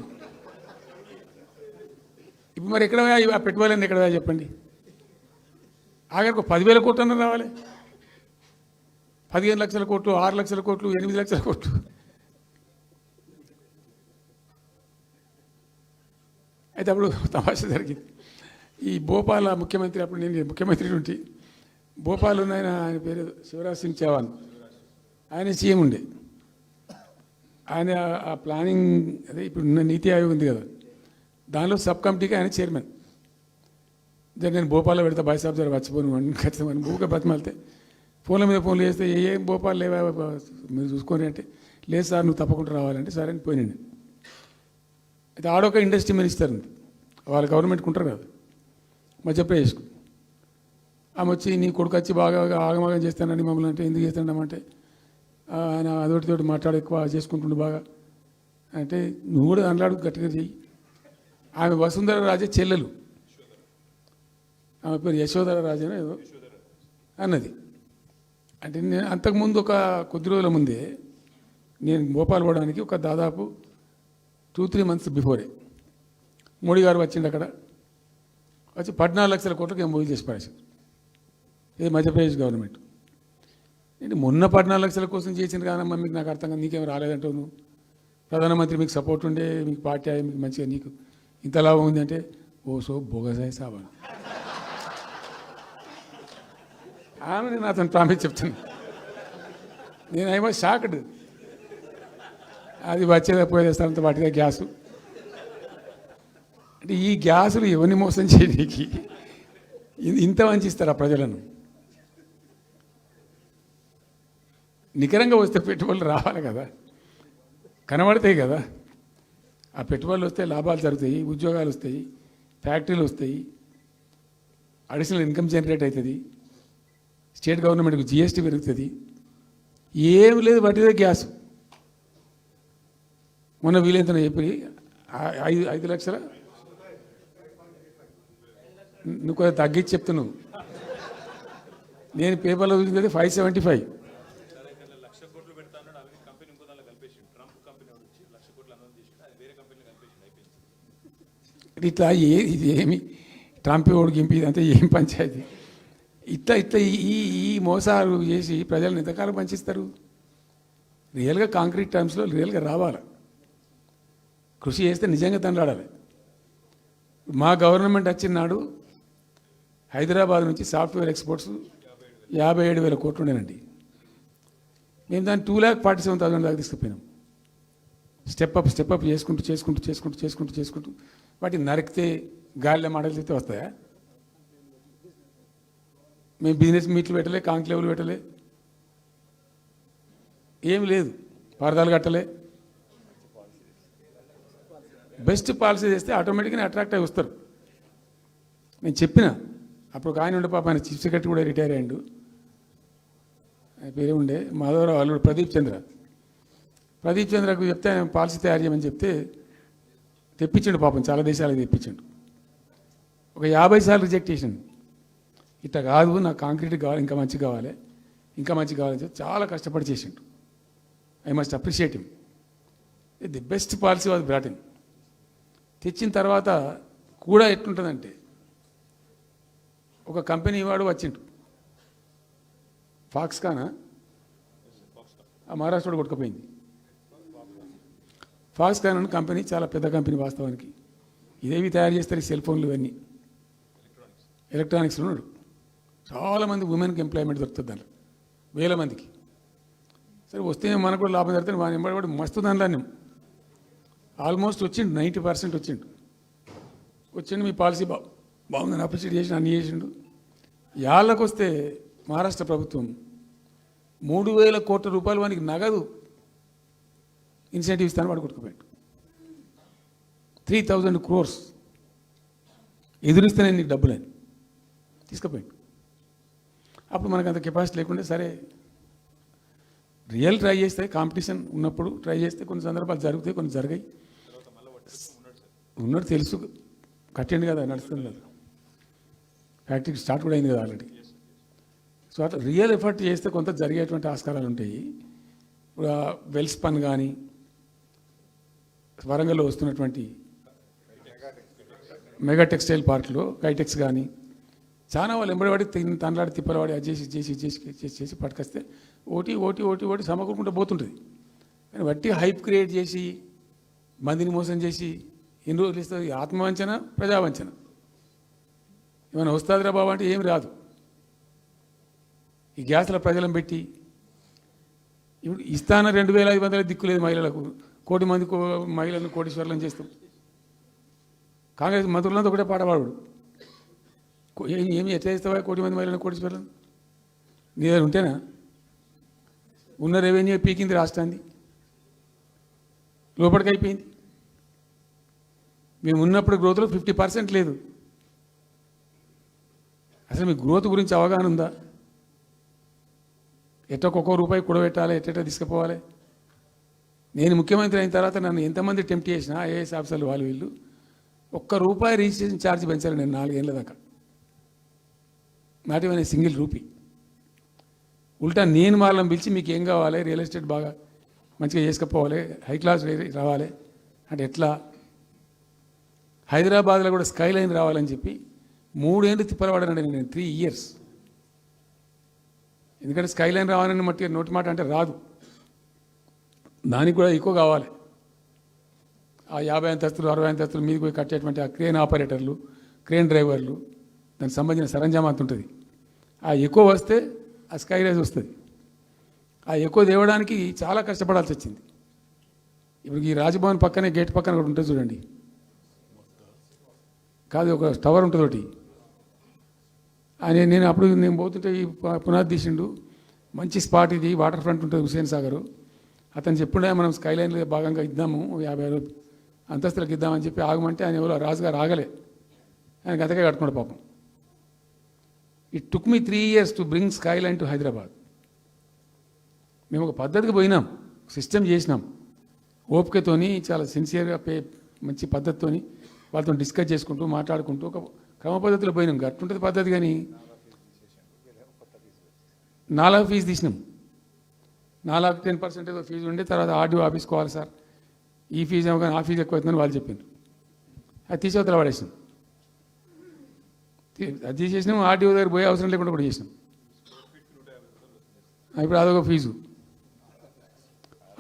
ఇప్పుడు మరి ఎక్కడ ఆ పెట్టుబడులన్నీ ఎక్కడ చెప్పండి? ఆఖరికి 10,000 కోట్లు అన్న రావాలి. 15 లక్షల కోట్లు, 6 లక్షల కోట్లు, 8 లక్షల కోట్లు. అయితే అప్పుడు తమాషా జరిగింది. ఈ భోపాల్ ముఖ్యమంత్రి, అప్పుడు నేను ముఖ్యమంత్రి ఉంటే భోపాల్ ఉన్న ఆయన పేరు శివరాజ్ సింగ్ చౌహాన్, ఆయన సీఎం ఉండే. ఆయన ఆ ప్లానింగ్ అదే ఇప్పుడు నీతి ఆయోగ్ ఉంది కదా, దానిలో సబ్ కమిటీకి ఆయన చైర్మన్. నేను భోపాల్లో పెడతా బాయ్సాబ్ జర వచ్చిపోను ఖచ్చితంగా భూగా బతిమాలితే ఫోన్ల మీద ఫోన్లు చేస్తే ఏం భోపాల్ లేవా మీరు చూసుకొని అంటే, లేదు సార్ నువ్వు తప్పకుండా రావాలంటే సరే అని పోయినండి. అయితే ఆడొక ఇండస్ట్రీ మినిస్టర్ ఉంది, వాళ్ళ గవర్నమెంట్కి ఉంటారు కదా మధ్యప్రదేశ్కు. ఆమె వచ్చి నీ కొడుకు వచ్చి బాగా ఆగమాగం చేస్తానని మమ్మల్ని అంటే, ఎందుకు చేస్తానమంటే ఆయన అదొకటితోటి మాట్లాడి ఎక్కువ చేసుకుంటుండు బాగా అంటే, నువ్వు కూడా అన్నాడు గట్టిగా చెయ్యి. ఆమె వసుంధర రాజే చెల్లెలు, ఆమె పేరు యశోధర రాజే ఏదో అన్నది. అంటే నేను అంతకుముందు ఒక కొద్ది రోజుల ముందే నేను భోపాల్ పోవడానికి ఒక దాదాపు 2-3 మంత్స్ బిఫోరే మోడీ గారు వచ్చిండు. అక్కడ వచ్చి 14 లక్షల కోట్లకు ఎంఓయూ చేసి పడేసారు. ఇది మధ్యప్రదేశ్ గవర్నమెంట్. ఏంటి మొన్న 14 లక్షల కోసం చేసిన కానమ్మా, మీకు నాకు అర్థం కాదు, నీకేం రాలేదంటావు నువ్వు. ప్రధానమంత్రి మీకు సపోర్ట్ ఉండే, మీకు పార్టీ అయ్యి మీకు మంచిగా నీకు ఇంత లాభం ఉంది అంటే, ఓ సో బోగసాయి సాబా ఆమె నేను అతను ప్రామిస్ చెప్తాను. నేను ఐ వాజ్ షాక్డ్. అది వచ్చేదా పోయేస్తానంత వాటిగా గ్యాసు అంటే, ఈ గ్యాసులు ఎవరిని మోసం చేయడానికి ఇంత వంచిస్తారా ప్రజలను? నికరంగా వస్తే పెట్టుబడులు రావాలి కదా, కనబడతాయి కదా. ఆ పెట్టుబడులు వస్తే లాభాలు జరుగుతాయి, ఉద్యోగాలు వస్తాయి, ఫ్యాక్టరీలు వస్తాయి, అడిషనల్ ఇన్కమ్ జనరేట్ అవుతుంది, స్టేట్ గవర్నమెంట్కి జిఎస్టీ పెరుగుతుంది. ఏం లేదు, వాటిదే గ్యాస్. మొన్న వీలైతే చెప్పి 5 లక్షల, నువ్వు కొంచెం తగ్గించి చెప్తున్నావు. నేను పేపర్లో చూసింది 575. ఇట్లా ఇది ఏమి ట్రంప్ ఓడికి గింపి ఇదంతా ఏం పంచాయతీ? ఇట్లా ఈ మోసాలు చేసి ప్రజలను ఎంతకాలం పంచిస్తారు? రియల్గా కాంక్రీట్ టర్మ్స్లో రియల్గా రావాలి, కృషి చేస్తే నిజంగా తండ్రాడాలి. మా గవర్నమెంట్ వచ్చిన నాడు హైదరాబాద్ నుంచి సాఫ్ట్వేర్ ఎక్స్పోర్ట్స్ 57,000 కోట్లు ఉండేనండి. మేము దాన్ని 2,47,000 దాకా తీసుకుపోయినాం. స్టెప్ అప్ చేసుకుంటూ వాటిని నరికితే గాలిలో మాటలు చెప్తే వస్తాయా? మేము బిజినెస్ మీట్లు పెట్టలే, కాంక్లేవ్లు పెట్టలే, ఏమి లేదు, పరదాలు కట్టలే. బెస్ట్ పాలసీ చేస్తే ఆటోమేటిక్గా అట్రాక్ట్ అయి వస్తారు. నేను చెప్పిన అప్పుడు ఒక ఆయన ఉండే, పాప ఆయన చీఫ్ సెక్రటరీ కూడా రిటైర్ అయ్యాడు, ఆయన పేరే ఉండే మాధవరావు అల్లుడు ప్రదీప్ చంద్రకు చెప్తే ఆయన పాలసీ తయారు చేయమని చెప్తే తెప్పించండు. పాపం చాలా దేశాలకు తెప్పించండు. ఒక 50 సార్లు రిజెక్ట్ చేసిండు. ఇట్లా కాదు, నాకు కాంక్రీట్ కావాలి, ఇంకా మంచి కావాలని చెప్పి చాలా కష్టపడి చేసిండు. I must appreciate him. The best policy was brought in. తెచ్చిన తర్వాత కూడా ఎట్లుంటుందంటే, ఒక కంపెనీ వాడు వచ్చిండు, ఫాక్స్కాన్, ఆ మహారాష్ట్రలో కొట్టుకుపోయింది. ఫాక్స్కాన్ అనే కంపెనీ చాలా పెద్ద కంపెనీ వాస్తవానికి. ఇదేవి తయారు చేస్తారు, సెల్ ఫోన్లు ఇవన్నీ ఎలక్ట్రానిక్స్లో ఉన్నాడు. చాలామంది ఉమెన్కి ఎంప్లాయ్మెంట్ దొరుకుతుంది దాంట్లో, 1000 మందికి. సరే వస్తే మనకు కూడా లాభం జరుగుతుంది. వాని ఎంబడి మస్తు దానిలో ఆల్మోస్ట్ వచ్చిండు, 90% వచ్చిండు. మీ పాలసీ బాగుందని అప్రిషియేట్ చేసి అన్ని చేసిండు. యాళ్ళకు వస్తే మహారాష్ట్ర ప్రభుత్వం 3,000 కోట్ల రూపాయలు వానికి నగదు ఇన్సెంటివ్ ఇస్తాను, వాడు కొట్టుకుపోయాడు. 3,000 crores ఎదురిస్తేనే నీకు డబ్బులని తీసుకుపోయాడు. అప్పుడు మనకు అంత కెపాసిటీ లేకుండా, సరే రియల్ ట్రై చేస్తే, కాంపిటీషన్ ఉన్నప్పుడు ట్రై చేస్తే కొన్ని సందర్భాలు జరుగుతాయి, కొన్ని జరిగాయి. ఉన్నట్టు తెలుసు, కట్టండి కదా, నడుస్తుంది కదా, ఫ్యాక్టరీ స్టార్ట్ కూడా అయింది కదా ఆల్రెడీ. సో అట్లా రియల్ ఎఫర్ట్ చేస్తే కొంత జరిగేటువంటి ఆస్కారాలు ఉంటాయి. ఇప్పుడు వెల్స్ పన్ కానీ, వరంగల్లో వస్తున్నటువంటి మెగా టెక్స్టైల్ పార్క్లో కైటెక్స్ కానీ, చాలా వాళ్ళు ఎంబడివాడి తనలాడి తిప్పలవాడి అది చేసి పట్టుకొస్తే ఓటి సమకూరుకుంటూ పోతుంటుంది. కానీ వట్టి హైప్ క్రియేట్ చేసి మందిని మోసం చేసి ఎన్ని రోజులు ఇస్తుంది? ఆత్మవంచన, ప్రజావంచన. ఏమైనా వస్తుందిరా బాబు అంటే ఏమి రాదు. ఈ గ్యాస్ల ప్రజలను పెట్టి ఇప్పుడు ఇస్తాన 2,500 దిక్కులేదు మహిళలకు, 1,000,000 మంది మహిళలను కోటీశ్వర్లను చేస్తాం. కాంగ్రెస్ మంత్రులంతా ఒకటే పాట పాడు, ఏమి ఎట్లా చేస్తావా 1,000,000 మంది మహిళలను కోటీశ్వర్లను? నీ దగ్గర ఉంటేనా? ఉన్న రెవెన్యూ పీకింది రాష్ట్రాన్ని, లోపలికి అయిపోయింది. మేము ఉన్నప్పుడు గ్రోత్లో 50% లేదు. అసలు మీ గ్రోత్ గురించి అవగాహన ఉందా? ఒక్కొక్క రూపాయి కూడబెట్టాలి, ఎట్ట తీసుకుపోవాలి? నేను ముఖ్యమంత్రి అయిన తర్వాత నన్ను ఎంతమంది టెంప్ట్ చేసినా, ఐఏఎస్ ఆఫీసర్లు వాళ్ళు వీళ్ళు, ₹1 రిజిస్ట్రేషన్ ఛార్జ్ పెంచాలి నేను 4 ఏళ్ళ దాకా. Not even single rupee. ఉల్టా నేను వాళ్ళని పిలిచి మీకు ఏం కావాలి, రియల్ ఎస్టేట్ బాగా మంచిగా చేసుకుపోవాలి, హై క్లాస్ రావాలి అంటే ఎట్లా? హైదరాబాద్లో కూడా స్కై లైన్ రావాలని చెప్పి 3 ఏళ్ళు తిప్పలవాడనండి నేను, 3 years. ఎందుకంటే స్కై లైన్ రావాలని నోటి మాట అంటే రాదు, దానికి కూడా ఎక్కువ కావాలి. ఆ 50 అంతస్తులు 60 అంతస్తులు మీదకి పోయి కట్టేటువంటి ఆ క్రేన్ ఆపరేటర్లు, క్రేన్ డ్రైవర్లు, దానికి సంబంధించిన సరంజామా అంత ఉంటుంది. ఆ ఎక్కువ వస్తే ఆ స్కై రైజ్ వస్తుంది. ఆ ఎక్కువ తేవడానికి చాలా కష్టపడాల్సి వచ్చింది. ఇప్పుడు ఈ రాజభవన్ పక్కనే గేట్ పక్కన ఒకటి ఉంటుంది చూడండి, కాదు ఒక టవర్ ఉంటుంది ఒకటి. నేను అప్పుడు నేను పోతుంటే ఈ పునాది తీసిండు, మంచి స్పాట్ ఇది, వాటర్ ఫ్రంట్ ఉంటుంది హుసేన్ సాగర్. అతను చెప్పుండే మనం స్కై లైన్లో భాగంగా ఇద్దాము, 50 అంతస్తులకు ఇద్దామని చెప్పి ఆగమంటే ఆయన ఎవరో రాజుగారు ఆగలే, ఆయనకు అంతకే కట్టుకున్నాడు పాపం. It took me 3 years to bring sky line to Hyderabad. మేము ఒక పద్ధతికి పోయినాం, సిస్టమ్ చేసినాం, ఓపికతోని చాలా సిన్సియర్గా మంచి పద్ధతితోని వాళ్ళతో డిస్కస్ చేసుకుంటూ మాట్లాడుకుంటూ ఒక క్రమ పద్ధతిలో పోయినాం. గట్టుంటుంది పద్ధతి. కానీ 4 ఫీజు తీసినాం, 4 10% ఏదో ఫీజు ఉండే. తర్వాత ఆర్డీఓ ఆఫీస్కోవాలి సార్, ఈ ఫీజు ఏమో కానీ ఆ ఫీజు ఎక్కువ అవుతుందని వాళ్ళు చెప్పారు. అది తీసేవతల పడేసినాం. అది తీసేసినాం, ఆర్డీఓ దగ్గర పోయే అవసరం లేకుండా కూడా చేసినాం. ఇప్పుడు అదొక ఫీజు.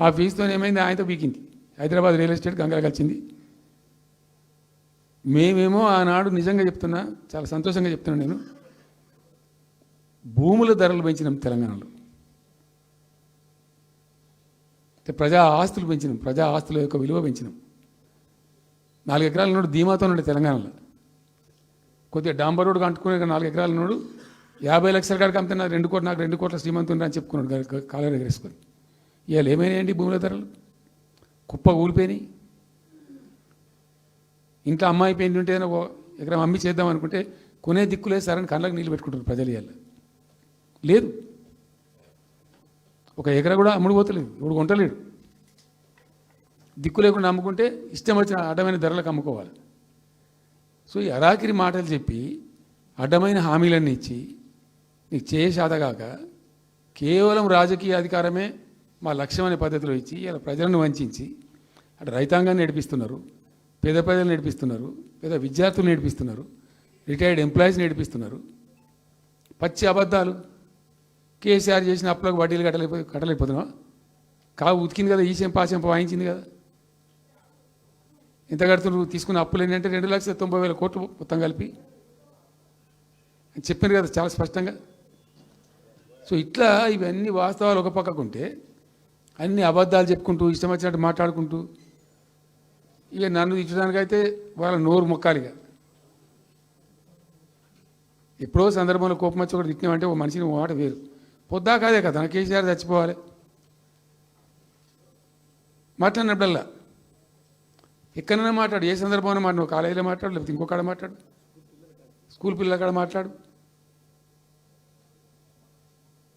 ఆ ఫీజుతో ఏమైంది, ఆయనతో పీకింది. హైదరాబాద్ రియల్ ఎస్టేట్ గంగలు కలిసింది. మేమేమో ఆనాడు నిజంగా చెప్తున్నా, చాలా సంతోషంగా చెప్తున్నాను నేను, భూముల ధరలు పెంచినాం తెలంగాణలో. ప్రజా ఆస్తులు పెంచినాం, ప్రజా ఆస్తుల యొక్క విలువ పెంచినాం. 4 ఎకరాల నోడు ధీమాతో ఉండే తెలంగాణలో. కొద్దిగా డాంబర్ రోడ్డు అంటుకునే 4 ఎకరాల నోడు 50 లక్షల కాడికి అమ్మితే నాకు 2 కోట్ల శ్రీమంతుడు అని చెప్పుకున్నాడు కాలర్ ఎగరేసుకొని. ఇవాళ ఏమైనాయండి భూముల ధరలు? కుప్ప ఊలిపోయినాయి. ఇంట్లో అమ్మాయి పెయింట్ ఉంటే ఒక ఎకరం అమ్మి చేద్దాం అనుకుంటే కొనే దిక్కులేదు సార్ అని కళ్ళకు నీళ్ళు పెట్టుకుంటారు ప్రజలు. ఇవాళ లేదు, ఒక ఎకరా కూడా అమ్ముడు పోతలేదు, ఇప్పుడు కొంటలేడు. దిక్కు లేకుండా అమ్ముకుంటే ఇష్టం వచ్చిన అడ్డమైన ధరలకు అమ్ముకోవాలి. సో ఈ అరాకిరి మాటలు చెప్పి అడ్డమైన హామీలన్నీ ఇచ్చి నీకు చేసాదగాక కేవలం రాజకీయ అధికారమే మా లక్ష్యం అనే పద్ధతిలో ఇచ్చి ఇలా ప్రజలను వంచి అటు రైతాంగాన్ని నడిపిస్తున్నారు, పేద ప్రజలు నడిపిస్తున్నారు, పేద విద్యార్థులు నడిపిస్తున్నారు, రిటైర్డ్ ఎంప్లాయీస్ నడిపిస్తున్నారు. పచ్చి అబద్ధాలు. కేసీఆర్ చేసిన అప్పులకు వడ్డీలు కట్టలేకపోతున్నావా? ఉతికింది కదా, ఈ చెంప ఆ చెంప వాయించింది కదా. ఎంత కడుతున్నారు? తీసుకున్న అప్పులు ఏంటంటే 2,90,000 కోట్లు మొత్తం కలిపి అని చెప్పారు కదా చాలా స్పష్టంగా. సో ఇట్లా ఇవన్నీ వాస్తవాలు ఒక పక్కకుంటే అన్ని అబద్ధాలు చెప్పుకుంటూ ఇష్టం వచ్చినట్టు మాట్లాడుకుంటూ ఇక నన్ను ఇచ్చడానికైతే వాళ్ళ నోరు మొక్కాలిగా. ఎప్పుడో సందర్భంలో కోపం వచ్చి ఒకటి తిట్టినామంటే ఒక మనిషిని మాట వేరు. పొద్దాకాదే కదా నా కేసీఆర్ చచ్చిపోవాలి మాట్లాడినప్పుడల్లా. ఎక్కడైనా మాట్లాడు, ఏ సందర్భంలో మాట, నువ్వు కాలేజీలో మాట్లాడు, లేకపోతే ఇంకో కాడ మాట్లాడు, స్కూల్ పిల్లల కాడ మాట్లాడు.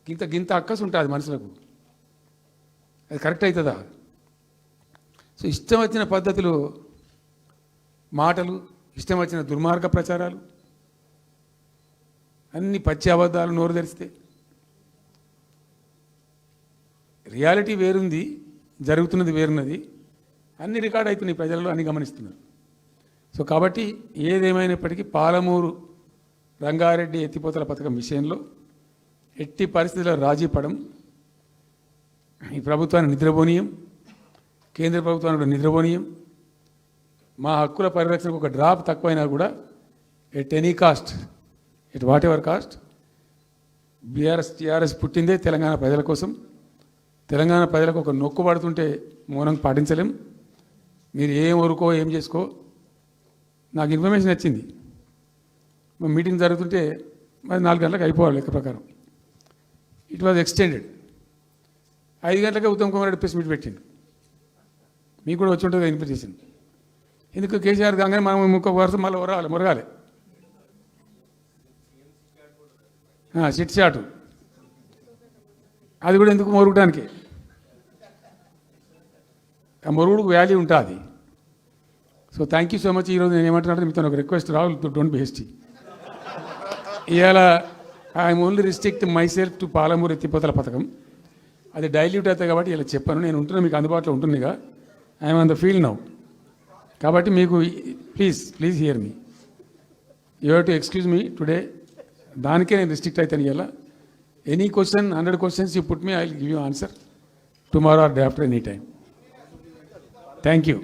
గింత అక్కసు ఉంటుంది మనుషులకు. అది కరెక్ట్ అవుతుందా? సో ఇష్టం వచ్చిన పద్ధతులు, మాటలు, ఇష్టం వచ్చిన దుర్మార్గ ప్రచారాలు, అన్ని పచ్చి అబద్ధాలు నోరు తెరిస్తే. రియాలిటీ వేరుంది, జరుగుతున్నది వేరున్నది. అన్ని రికార్డ్ అవుతున్నాయి, ప్రజలలో అన్ని గమనిస్తున్నారు. సో కాబట్టి ఏదేమైనప్పటికీ పాలమూరు రంగారెడ్డి ఎత్తిపోతల పథకం విషయంలో ఎట్టి పరిస్థితుల్లో రాజీ పడం. ఈ ప్రభుత్వాన్ని నిద్రపోనీయం, కేంద్ర ప్రభుత్వాన్ని కూడా నిద్రపోనీయం. మా హక్కుల పరిరక్షణకు ఒక డ్రాప్ తక్కువైనా కూడా at any cost, at whatever cost, TRS పుట్టిందే తెలంగాణ ప్రజల కోసం. తెలంగాణ ప్రజలకు ఒక నొక్కు పడుతుంటే మౌనం పాటించలేం. మీరు ఏం ఊరుకో ఏం చేసుకో. నాకు ఇన్ఫర్మేషన్ వచ్చింది, మీటింగ్ జరుగుతుంటే మరి 4 గంటలకు అయిపోవాలి లెక్క ప్రకారం. It was extended. 5 గంటలకే ఉత్తమ్ కుమార్ రెడ్డి ప్రెస్ మీట్ పెట్టిండు. మీకు కూడా వచ్చి ఉంటుంది ఇన్విటేషన్. ఎందుకు కేసీఆర్ కాగానే మనం ఇంకొక వరుస మళ్ళీ మురగాలి. చిట్ చాటు అది కూడా ఎందుకు మొరగడానికి? ఆ మొరుగుడుకు వాల్యూ ఉంటుంది. So thank you so much. ఈరోజు నేను ఏమంటున్నాను, మీతో ఒక request, Rahul, don't be hasty. ఇవాళ I'm only restrict my self to Palamuru ఎత్తిపోతల పథకం. అది డైల్యూట్ అవుతాయి కాబట్టి ఇలా చెప్పాను. నేను ఉంటున్నా, మీకు అందుబాటులో ఉంటుందిగా. I'm on the field now. కాబట్టి మీకు please here me. You have to excuse me today. దానికే నేను రిస్ట్రిక్ట్ అవుతాను. ఇలా any question, 100 questions you put me, I will give you answer tomorrow or day after, any time. Thank you.